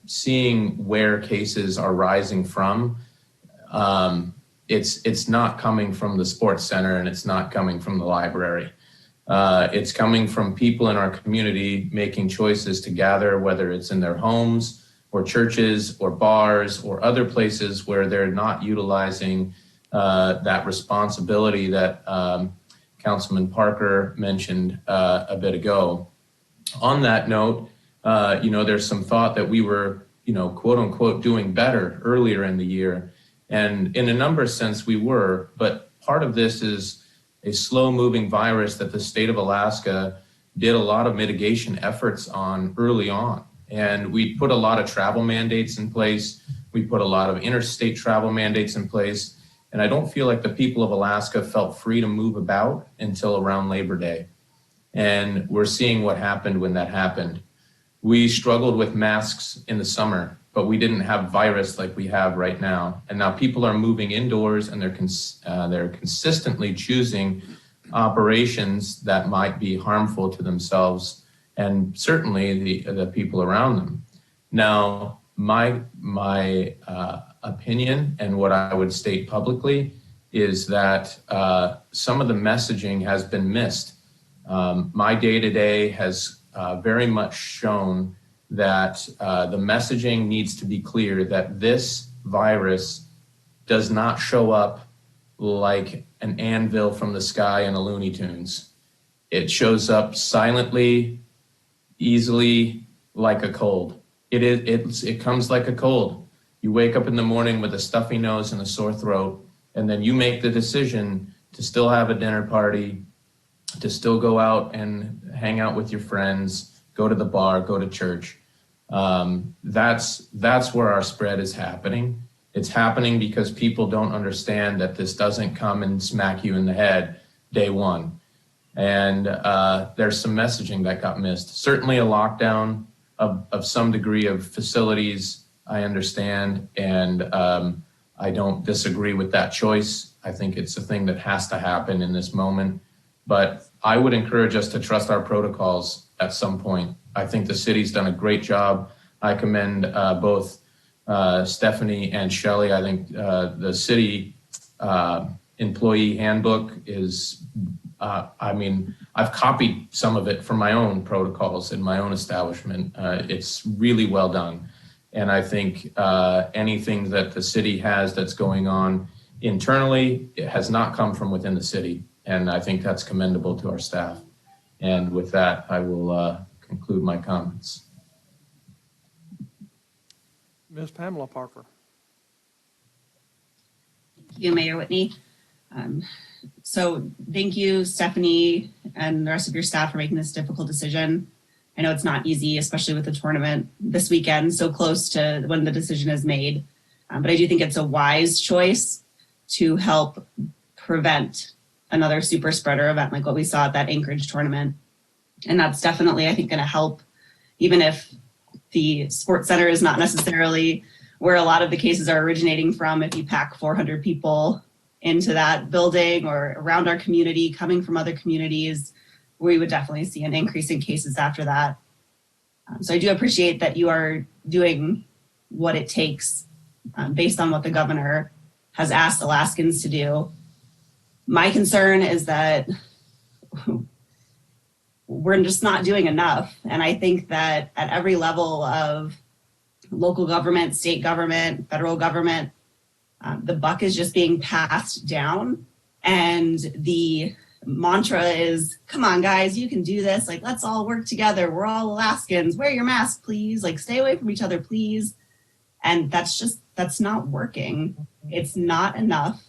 seeing where cases are rising from. It's not coming from the sports center and it's not coming from the library. It's coming from people in our community making choices to gather, whether it's in their homes or churches or bars or other places where they're not utilizing that responsibility that Councilman Parker mentioned a bit ago. On that note, there's some thought that we were, quote unquote, doing better earlier in the year. And in a number of sense we were, but part of this is a slow moving virus that the state of Alaska did a lot of mitigation efforts on early on. And we put a lot of travel mandates in place. We put a lot of interstate travel mandates in place. And I don't feel like the people of Alaska felt free to move about until around Labor Day. And we're seeing what happened when that happened. We struggled with masks in the summer, but we didn't have virus like we have right now. And now people are moving indoors, and they're consistently choosing operations that might be harmful to themselves and certainly the people around them. Now, my opinion and what I would state publicly is that some of the messaging has been missed. My day-to-day has very much shown that the messaging needs to be clear that this virus does not show up like an anvil from the sky in a Looney Tunes. It shows up silently, easily, like a cold. It comes like a cold. You wake up in the morning with a stuffy nose and a sore throat, and then you make the decision to still have a dinner party, to still go out and hang out with your friends, go to the bar, go to church. That's where our spread is happening. It's happening because people don't understand that this doesn't come and smack you in the head day one. And there's some messaging that got missed. Certainly a lockdown of some degree of facilities, I understand, and I don't disagree with that choice. I think it's a thing that has to happen in this moment. But I would encourage us to trust our protocols at some point. I think the city's done a great job. I commend both Stephanie and Shelley. I think the city employee handbook is, I've copied some of it from my own protocols in my own establishment. It's really well done. And I think anything that the city has that's going on internally, it has not come from within the city. And I think that's commendable to our staff. And with that, I will conclude my comments. Ms. Pamela Parker. Thank you, Mayor Whitney. So thank you, Stephanie, and the rest of your staff for making this difficult decision. I know it's not easy, especially with the tournament this weekend, so close to when the decision is made. But I do think it's a wise choice to help prevent another super spreader event like what we saw at that Anchorage tournament. And that's definitely, I think, going to help, even if the sports center is not necessarily where a lot of the cases are originating from. If you pack 400 people into that building or around our community coming from other communities, we would definitely see an increase in cases after that. So I do appreciate that you are doing what it takes based on what the governor has asked Alaskans to do. My concern is that we're just not doing enough. And I think that at every level of local government, state government, federal government, the buck is just being passed down. And the mantra is, come on, guys, you can do this. Like, let's all work together. We're all Alaskans. Wear your mask, please. Like, stay away from each other, please. And that's not working. It's not enough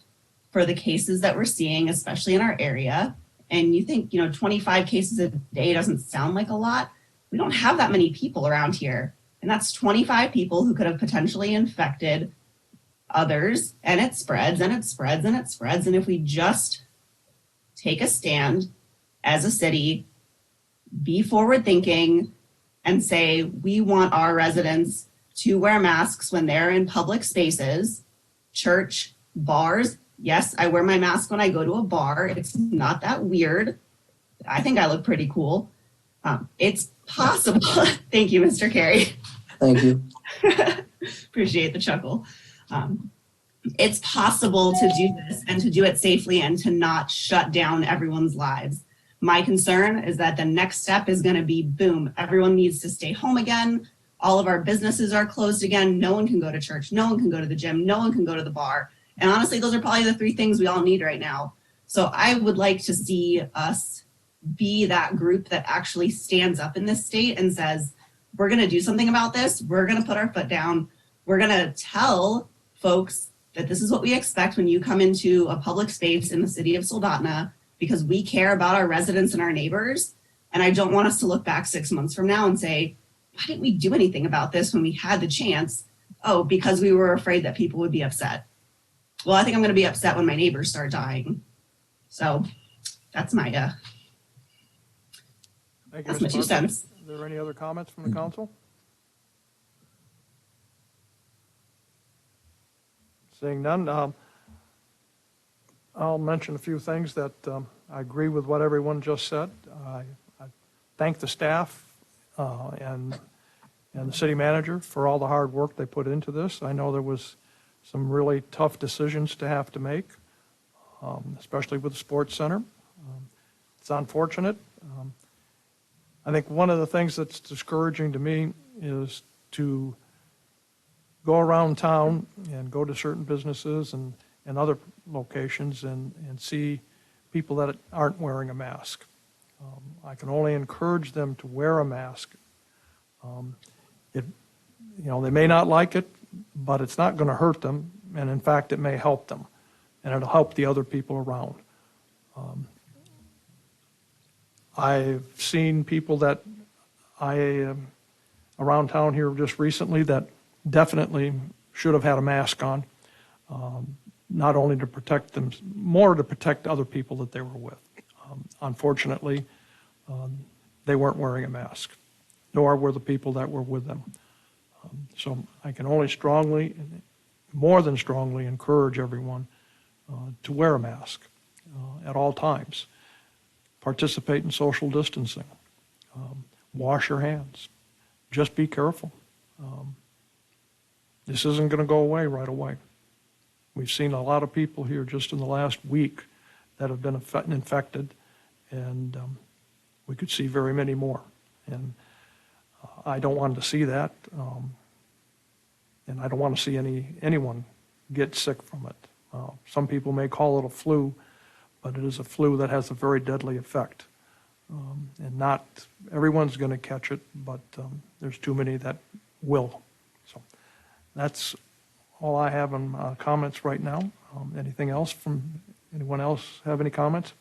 for the cases that we're seeing, especially in our area. And you think, 25 cases a day doesn't sound like a lot. We don't have that many people around here. And that's 25 people who could have potentially infected others. And it spreads and it spreads and it spreads. And if we just take a stand as a city, be forward thinking, and say, we want our residents to wear masks when they're in public spaces, church, bars. Yes, I wear my mask when I go to a bar. It's not that weird. I think I look pretty cool. It's possible. Thank you, Mr. Carey. Thank you. Appreciate the chuckle. It's possible to do this and to do it safely and to not shut down everyone's lives. My concern is that the next step is going to be, boom, everyone needs to stay home again. All of our businesses are closed again. No one can go to church. No one can go to the gym. No one can go to the bar. And honestly, those are probably the three things we all need right now. So I would like to see us be that group that actually stands up in this state and says, we're going to do something about this. We're going to put our foot down. We're going to tell folks that this is what we expect when you come into a public space in the city of Soldotna, because we care about our residents and our neighbors. And I don't want us to look back 6 months from now and say, why didn't we do anything about this when we had the chance? Oh, because we were afraid that people would be upset. Well, I think I'm going to be upset when my neighbors start dying. So that's my Thank you, that's my Ms. 2 Murphy. cents. Are there any other comments from the council? Seeing none, I'll mention a few things that I agree with what everyone just said. I thank the staff and the city manager for all the hard work they put into this. I know there was some really tough decisions to have to make, especially with the sports center. It's unfortunate. I think one of the things that's discouraging to me is to go around town and go to certain businesses and other locations and see people that aren't wearing a mask. I can only encourage them to wear a mask. They may not like it, but it's not going to hurt them, and in fact, it may help them, and it'll help the other people around. I've seen people that around town here just recently that definitely should have had a mask on, not only to protect them, more to protect other people that they were with. Unfortunately, they weren't wearing a mask, nor were the people that were with them. So I can only strongly, more than strongly, encourage everyone to wear a mask at all times. Participate in social distancing. Wash your hands. Just be careful. This isn't going to go away right away. We've seen a lot of people here just in the last week that have been infected, and we could see very many more. And I don't want to see that, and I don't want to see anyone get sick from it. Some people may call it a flu, but it is a flu that has a very deadly effect. And not everyone's going to catch it, but there's too many that will. So that's all I have on comments right now. Anything else from anyone else have any comments?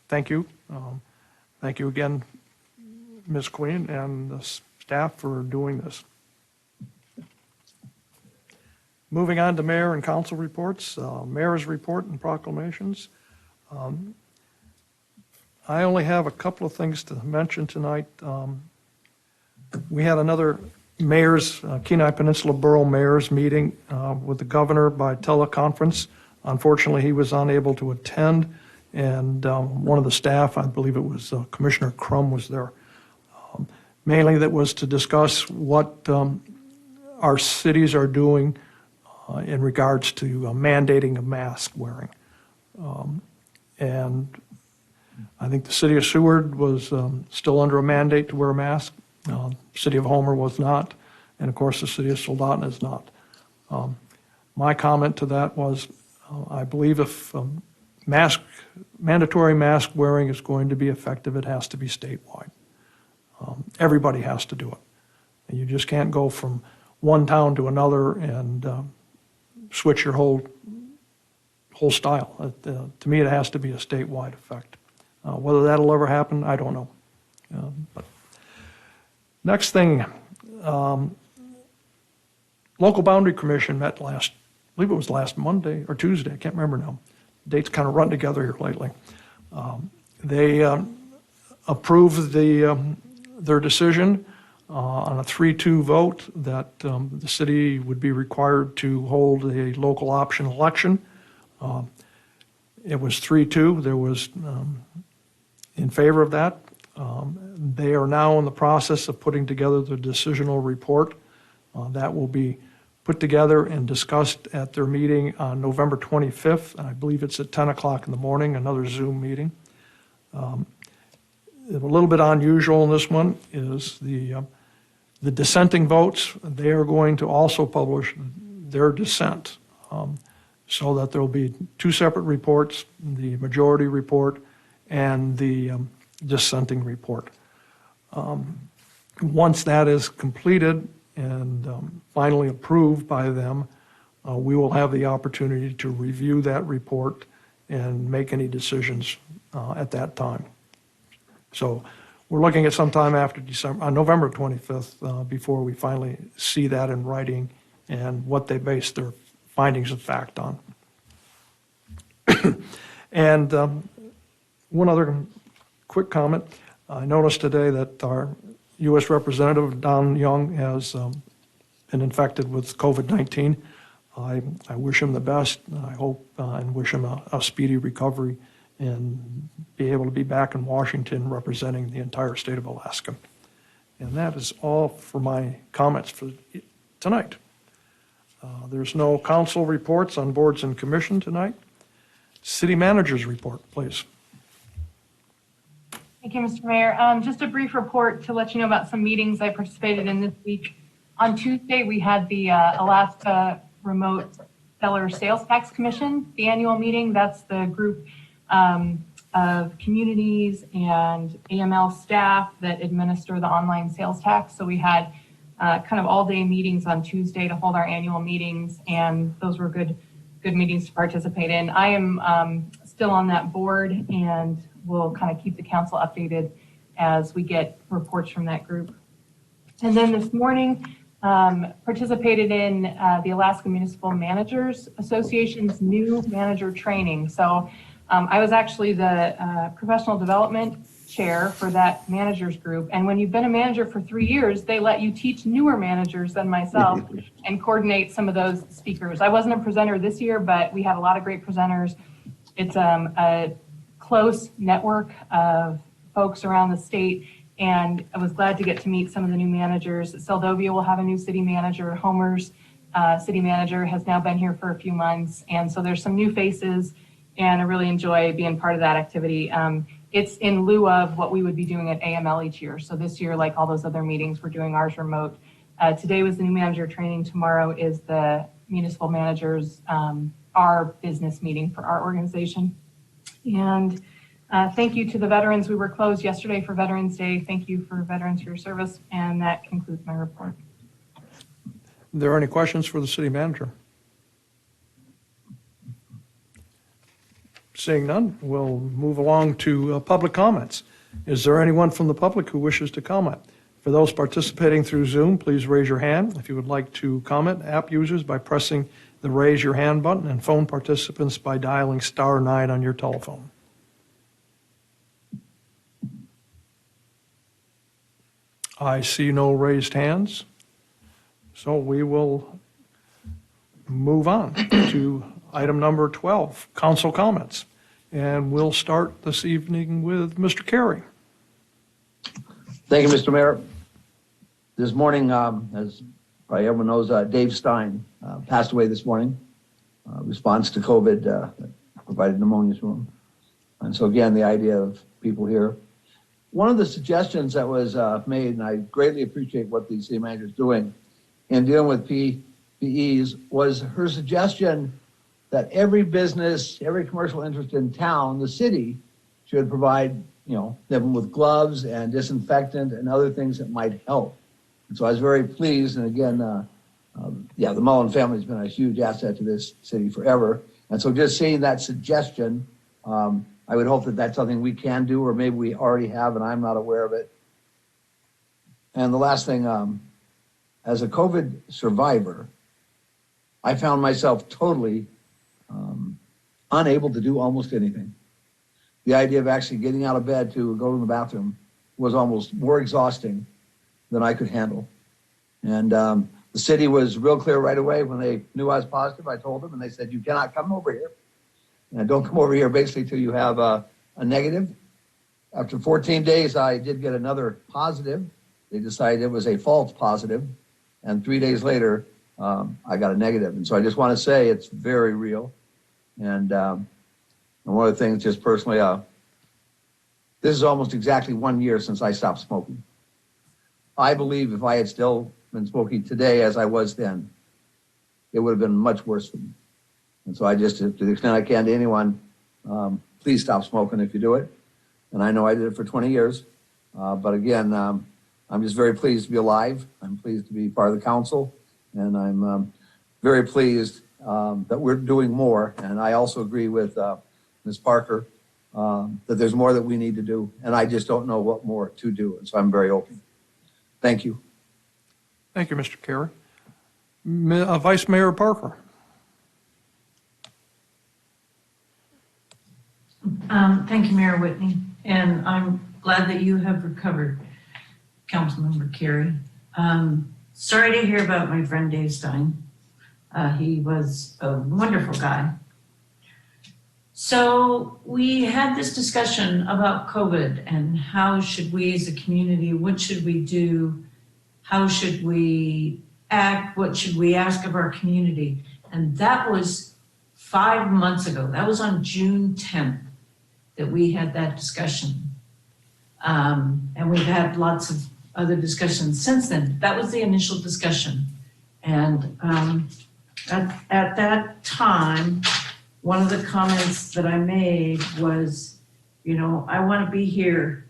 Thank you. Thank you again, Ms. Queen and the staff for doing this. Moving on to mayor and council reports, mayor's report and proclamations. I only have a couple of things to mention tonight. We had another Kenai Peninsula Borough Mayor's meeting with the governor by teleconference. Unfortunately, he was unable to attend, and one of the staff, I believe it was Commissioner Crum, was there. Mainly that was to discuss what our cities are doing in regards to mandating of mask wearing. And I think the city of Seward was still under a mandate to wear a mask. City of Homer was not, and of course the city of Soldotna is not. My comment to that was, I believe if mandatory mask wearing is going to be effective, it has to be statewide. Everybody has to do it. And you just can't go from one town to another and switch your whole style. To me, it has to be a statewide effect. Whether that'll ever happen, I don't know. But next thing, Local Boundary Commission met I believe it was last Monday or Tuesday, I can't remember now. Dates kind of run together here lately. They approved their decision on a 3-2 vote that the city would be required to hold a local option election. It was 3-2. There was in favor of that. They are now in the process of putting together the decisional report. That will be put together and discussed at their meeting on November 25th. And I believe it's at 10 o'clock in the morning, another Zoom meeting. A little bit unusual in this one is the dissenting votes. They are going to also publish their dissent, so that there will be two separate reports, the majority report and the dissenting report. Once that is completed and finally approved by them, we will have the opportunity to review that report and make any decisions at that time. So we're looking at sometime after November 25th, before we finally see that in writing and what they base their findings of fact on. And one other quick comment. I noticed today that our U.S. Representative Don Young has been infected with COVID-19. I wish him the best. I hope and wish him a speedy recovery and be able to be back in Washington representing the entire state of Alaska. And that is all for my comments for tonight. There's no council reports on boards and commission tonight. City manager's report, please. Thank you, Mr. Mayor. Just a brief report to let you know about some meetings I participated in this week. On Tuesday, we had the Alaska Remote Seller Sales Tax Commission, the annual meeting. That's the group of communities and AML staff that administer the online sales tax. So we had kind of all-day meetings on Tuesday to hold our annual meetings, and those were good meetings to participate in. I am still on that board, and we'll kind of keep the council updated as we get reports from that group. And then this morning, participated in the Alaska Municipal Managers Association's new manager training. So I was actually the professional development chair for that managers group. And when you've been a manager for 3 years, they let you teach newer managers than myself and coordinate some of those speakers. I wasn't a presenter this year, but we had a lot of great presenters. It's a close network of folks around the state, and I was glad to get to meet some of the new managers. Seldovia will have a new city manager. Homer's city manager has now been here for a few months, and so there's some new faces, and I really enjoy being part of that activity. It's in lieu of what we would be doing at AML each year. So this year, like all those other meetings, we're doing ours remote. Today was the new manager training. Tomorrow is the municipal managers, our business meeting for our organization. And thank you to the veterans. We were closed yesterday for Veterans Day. Thank you for veterans for your service. And that concludes my report. Are there any questions for the city manager? Seeing none, we'll move along to public comments. Is there anyone from the public who wishes to comment? For those participating through Zoom, please raise your hand if you would like to comment. App users by pressing the raise your hand button, and phone participants by dialing *9 on your telephone. I see no raised hands, so we will move on to item number 12, council comments. And we'll start this evening with Mr. Carey. Thank you, Mr. Mayor. This morning, as probably everyone knows, Dave Stein passed away this morning. Response to COVID provided pneumonia to him. And so again, the idea of people here. One of the suggestions that was made, and I greatly appreciate what the city manager is doing in dealing with PEs, was her suggestion that every business, every commercial interest in town, the city, should provide, them with gloves and disinfectant and other things that might help. And so I was very pleased. And again, the Mullen family has been a huge asset to this city forever. And so just seeing that suggestion, I would hope that that's something we can do, or maybe we already have and I'm not aware of it. And the last thing, as a COVID survivor, I found myself totally unable to do almost anything. The idea of actually getting out of bed to go to the bathroom was almost more exhausting than I could handle. And the city was real clear right away when they knew I was positive. I told them, and they said, "You cannot come over here. And don't come over here basically till you have a negative." After 14 days, I did get another positive. They decided it was a false positive. And 3 days later, I got a negative. And so I just want to say it's very real. And one of the things, just personally, this is almost exactly 1 year since I stopped smoking. I believe if I had still been smoking today as I was then, it would have been much worse for me. And so I just, to the extent I can to anyone, please stop smoking if you do it. And I know I did it for 20 years. But again, I'm just very pleased to be alive. I'm pleased to be part of the council. And I'm very pleased that we're doing more. And I also agree with Ms. Parker that there's more that we need to do. And I just don't know what more to do. And so I'm very open. Thank you. Thank you, Mr. Carey. Vice Mayor Parker. Thank you, Mayor Whitney, and I'm glad that you have recovered, Councilmember Carey. Sorry to hear about my friend Dave Stein. He was a wonderful guy. So we had this discussion about COVID and how should we as a community, what should we do? How should we act? What should we ask of our community? And that was 5 months ago. That was on June 10th that we had that discussion. And we've had lots of other discussions since then. That was the initial discussion. And at that time, one of the comments that I made was, you know, I want to be here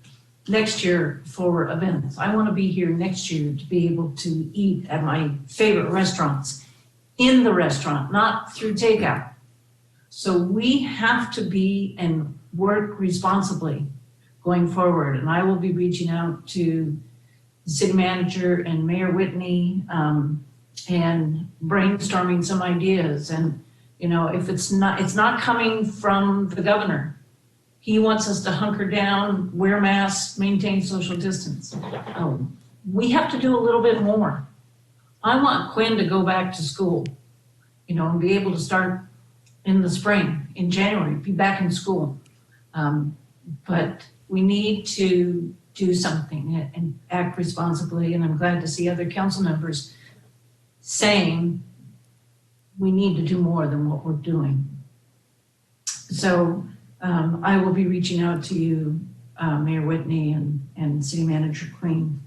next year for events. I want to be here next year to be able to eat at my favorite restaurants, in the restaurant, not through takeout. So we have to be and work responsibly going forward. And I will be reaching out to the city manager and Mayor Whitney and brainstorming some ideas. And, you know, if it's not coming from the governor. He wants us to hunker down, wear masks, maintain social distance. We have to do a little bit more. I want Quinn to go back to school, you know, and be able to start in the spring, in January, be back in school. But we need to do something and act responsibly. And I'm glad to see other council members saying we need to do more than what we're doing. So I will be reaching out to you, Mayor Whitney and City Manager Queen.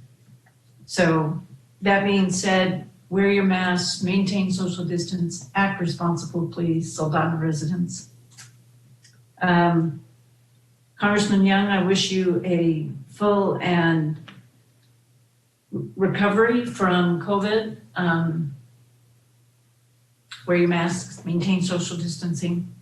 So that being said, wear your masks, maintain social distance, act responsible, please, Soldotna residents. Congressman Young, I wish you a full and recovery from COVID. Wear your masks, maintain social distancing.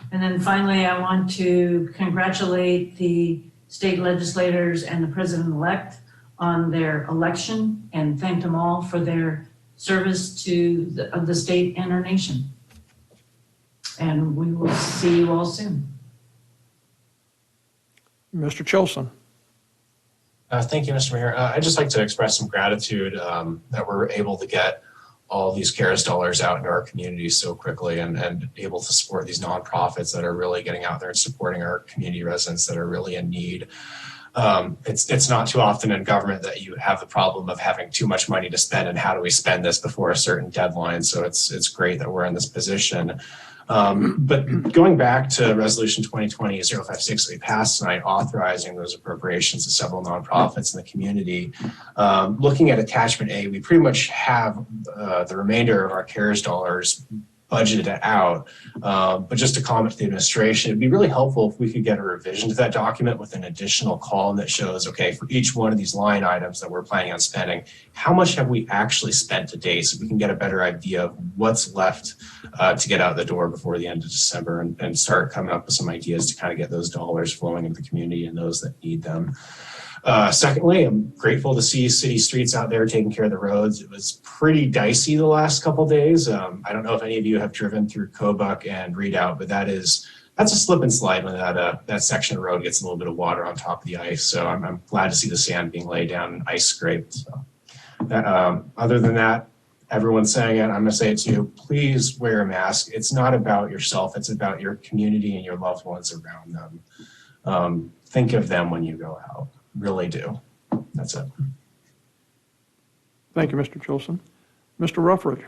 And then finally, I want to congratulate the state legislators and the president-elect on their election and thank them all for their service to the state and our nation. And we will see you all soon. Mr. Chilson. Thank you, Mr. Mayor. I'd just like to express some gratitude that we're able to get all these CARES dollars out into our community so quickly and able to support these nonprofits that are really getting out there and supporting our community residents that are really in need. It's not too often in government that you have the problem of having too much money to spend and how do we spend this before a certain deadline. So it's great that we're in this position. But going back to Resolution 2020-056 that we passed tonight, authorizing those appropriations to several nonprofits in the community, looking at Attachment A, we pretty much have the remainder of our CARES dollars budgeted out. But just to comment to the administration, it'd be really helpful if we could get a revision to that document with an additional column that shows, okay, for each one of these line items that we're planning on spending, how much have we actually spent to date so we can get a better idea of what's left to get out the door before the end of December and start coming up with some ideas to kind of get those dollars flowing into the community and those that need them. Secondly, I'm grateful to see city streets out there taking care of the roads. It was pretty dicey the last couple of days. I don't know if any of you have driven through Kobuk and Redoubt, but that's a slip and slide when that section of road gets a little bit of water on top of the ice. So I'm glad to see the sand being laid down and ice scraped. So other than that, everyone's saying it, I'm gonna say it to you, please wear a mask. It's not about yourself, it's about your community and your loved ones around them. Think of them when you go out. Really do. That's it. Thank you, Mr. Chilson. Mr. Ruffridge.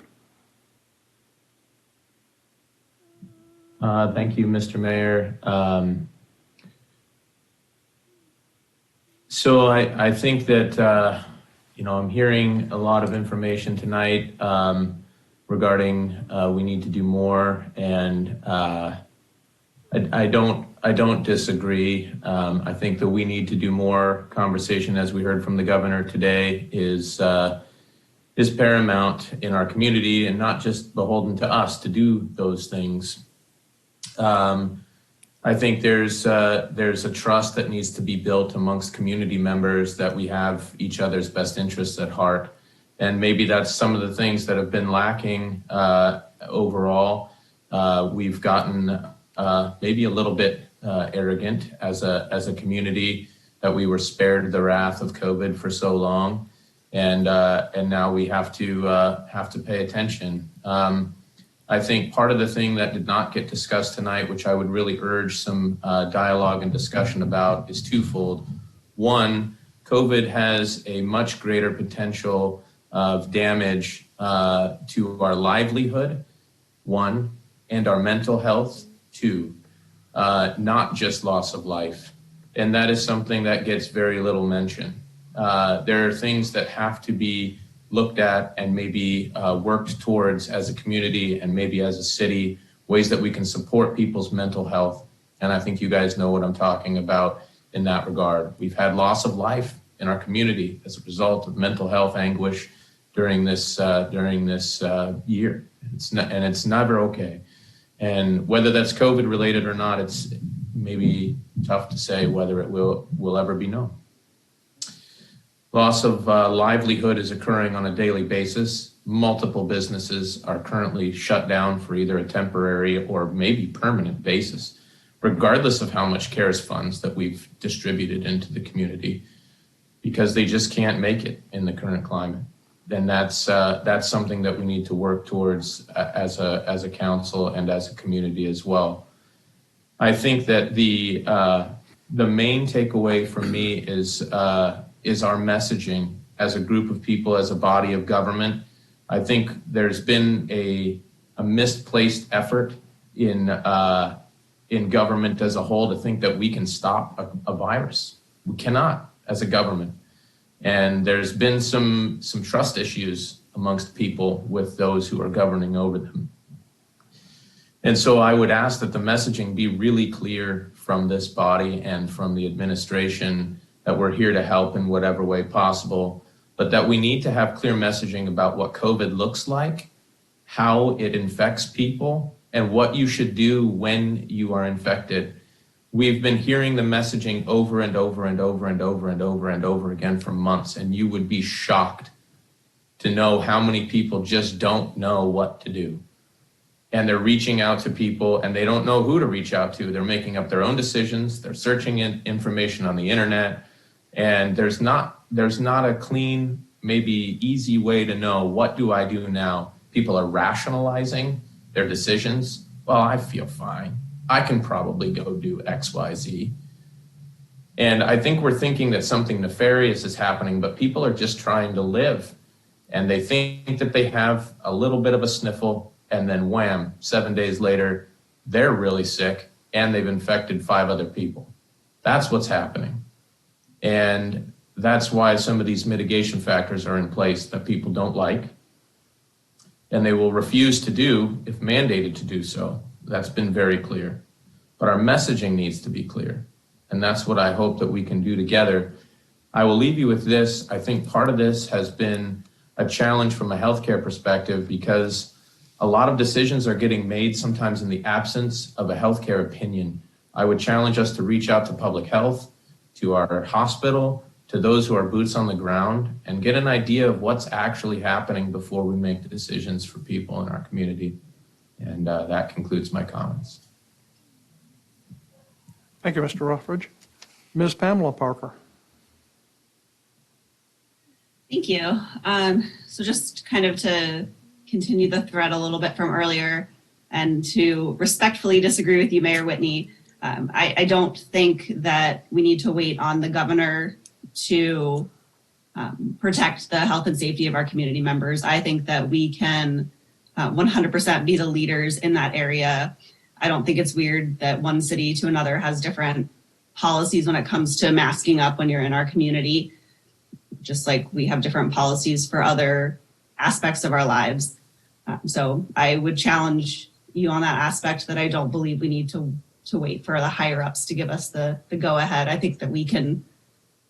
Thank you, Mr. Mayor. So I think that, I'm hearing a lot of information tonight. regarding we need to do more, and I don't disagree. I think that we need to do more. Conversation, as we heard from the governor today, is paramount in our community, and not just beholden to us to do those things. I think there's a trust that needs to be built amongst community members that we have each other's best interests at heart. And maybe that's some of the things that have been lacking overall. We've gotten maybe a little bit arrogant as a community, that we were spared the wrath of COVID for so long, and now we have to pay attention. I think part of the thing that did not get discussed tonight, which I would really urge some dialogue and discussion about, is twofold. One, COVID has a much greater potential of damage to our livelihood, one, and our mental health, two, not just loss of life. And that is something that gets very little mention. There are things that have to be looked at and maybe worked towards as a community and maybe as a city, ways that we can support people's mental health. And I think you guys know what I'm talking about in that regard. We've had loss of life in our community as a result of mental health anguish during this year. It's never okay. And whether that's COVID related or not, it's maybe tough to say whether it will ever be known. Loss of livelihood is occurring on a daily basis. Multiple businesses are currently shut down for either a temporary or maybe permanent basis, regardless of how much CARES funds that we've distributed into the community, because they just can't make it in the current climate. Then that's something that we need to work towards as a council and as a community as well. I think that the main takeaway from me is our messaging as a group of people, as a body of government. I think there's been a misplaced effort in government as a whole to think that we can stop a virus. We cannot as a government. And there's been some trust issues amongst people with those who are governing over them. And so I would ask that the messaging be really clear from this body and from the administration, that we're here to help in whatever way possible, but that we need to have clear messaging about what COVID looks like, how it infects people, and what you should do when you are infected. We've been hearing the messaging over and over and over and over and over and over again for months, and you would be shocked to know how many people just don't know what to do. And they're reaching out to people and they don't know who to reach out to. They're making up their own decisions. They're searching information on the internet. And there's not a clean, maybe easy way to know, what do I do now? People are rationalizing their decisions. Well, I feel fine. I can probably go do X, Y, Z. And I think we're thinking that something nefarious is happening, but people are just trying to live. And they think that they have a little bit of a sniffle, and then wham, 7 days later, they're really sick and they've infected 5 other people. That's what's happening. And that's why some of these mitigation factors are in place that people don't like, and they will refuse to do if mandated to do so. That's been very clear. But our messaging needs to be clear. And that's what I hope that we can do together. I will leave you with this. I think part of this has been a challenge from a healthcare perspective, because a lot of decisions are getting made sometimes in the absence of a healthcare opinion. I would challenge us to reach out to public health, to our hospital, to those who are boots on the ground, and get an idea of what's actually happening before we make the decisions for people in our community. And that concludes my comments. Thank you, Mr. Ruffridge. Ms. Pamela Parker. Thank you. So just kind of to continue the thread a little bit from earlier, and to respectfully disagree with you, Mayor Whitney, I don't think that we need to wait on the governor to protect the health and safety of our community members. I think that we can 100% be the leaders in that area. I don't think it's weird that one city to another has different policies when it comes to masking up when you're in our community, just like we have different policies for other aspects of our lives. So I would challenge you on that aspect that I don't believe we need to wait for the higher ups to give us the go ahead. I think that we can,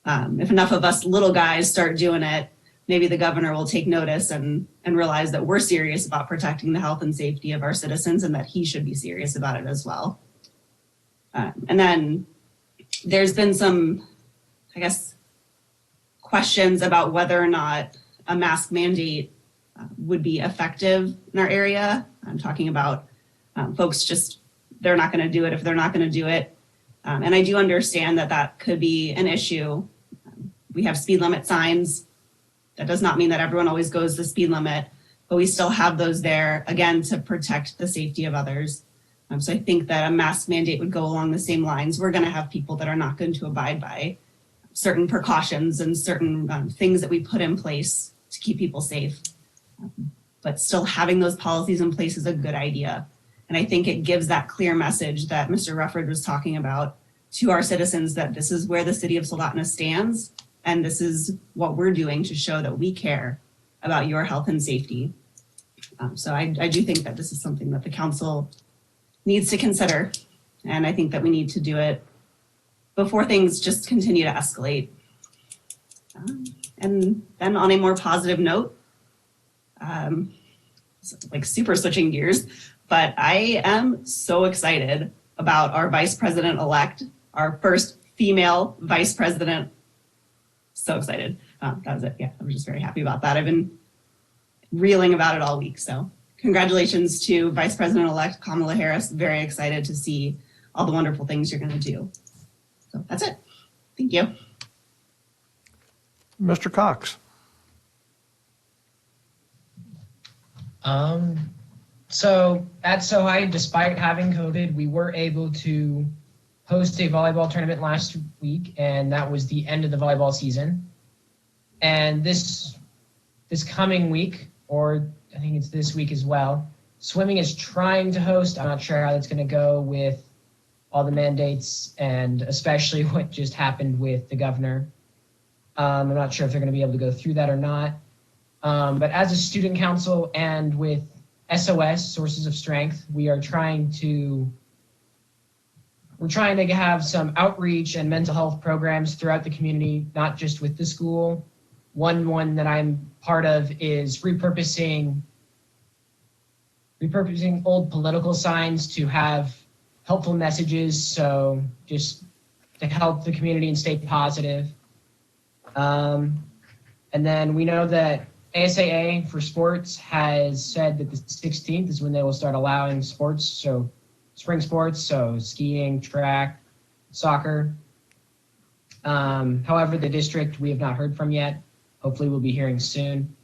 if enough of us little guys start doing it, maybe the governor will take notice and realize that we're serious about protecting the health and safety of our citizens and that he should be serious about it as well. And then there's been some, I guess, questions about whether or not a mask mandate would be effective in our area. I'm talking about folks just, they're not going to do it if they're not going to do it. And I do understand that that could be an issue. We have speed limit signs. That does not mean that everyone always goes the speed limit, but we still have those there, again, to protect the safety of others. So I think that a mask mandate would go along the same lines. We're going to have people that are not going to abide by certain precautions and certain things that we put in place to keep people safe. But still having those policies in place is a good idea. And I think it gives that clear message that Mr. Rufford was talking about to our citizens, that this is where the city of Soldotna stands, and this is what we're doing to show that we care about your health and safety. So I do think that this is something that the council needs to consider. And I think that we need to do it before things just continue to escalate. And then on a more positive note, like super switching gears, but I am so excited about our vice president-elect, our first female vice president. So excited. That was it. Yeah, I was just very happy about that. I've been reeling about it all week. So congratulations to Vice President-elect Kamala Harris. Very excited to see all the wonderful things you're going to do. So that's it. Thank you. Mr. Cox. So at SoHi, despite having COVID, we were able to host a volleyball tournament last week, and that was the end of the volleyball season. And this coming week, or I think it's this week as well, swimming is trying to host. I'm not sure how that's going to go with all the mandates and especially what just happened with the governor. I'm not sure if they're going to be able to go through that or not. But as a student council and with SOS, Sources of Strength, we're trying to have some outreach and mental health programs throughout the community, not just with the school. One that I'm part of is repurposing old political signs to have helpful messages, so just to help the community and stay positive. And then we know that ASAA for sports has said that the 16th is when they will start allowing sports, so spring sports, so skiing, track, soccer. However, the district we have not heard from yet. Hopefully we'll be hearing soon.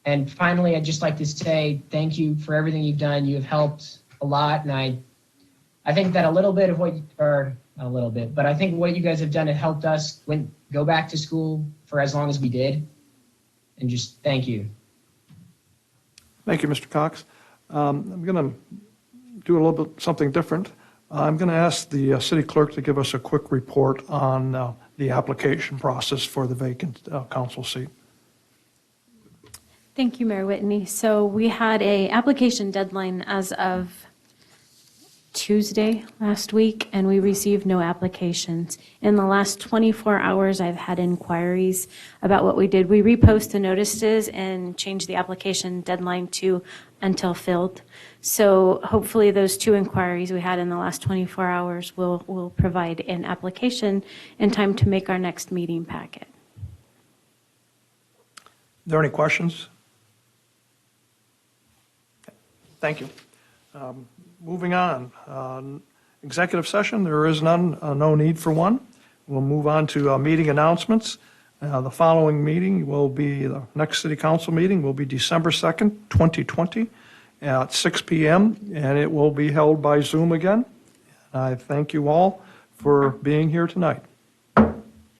And finally, I'd just like to say thank you for everything you've done. You have helped a lot, and I think that I think what you guys have done, it helped us go back to school for as long as we did. And just thank you. Thank you, Mr. Cox. I'm going to do a little bit something different. I'm going to ask the city clerk to give us a quick report on the application process for the vacant council seat. Thank you, Mayor Whitney. So we had a application deadline as of Tuesday last week, and we received no applications. In the last 24 hours, I've had inquiries about what we did. We repost the notices and changed the application deadline to until filled. So hopefully those two inquiries we had in the last 24 hours will provide an application in time to make our next meeting packet. Are there any questions? Thank you. Moving on, executive session, there is none, no need for one. We'll move on to meeting announcements. The following meeting will be, the next city council meeting will be December 2nd, 2020 at 6 p.m. and it will be held by Zoom again. I thank you all for being here tonight.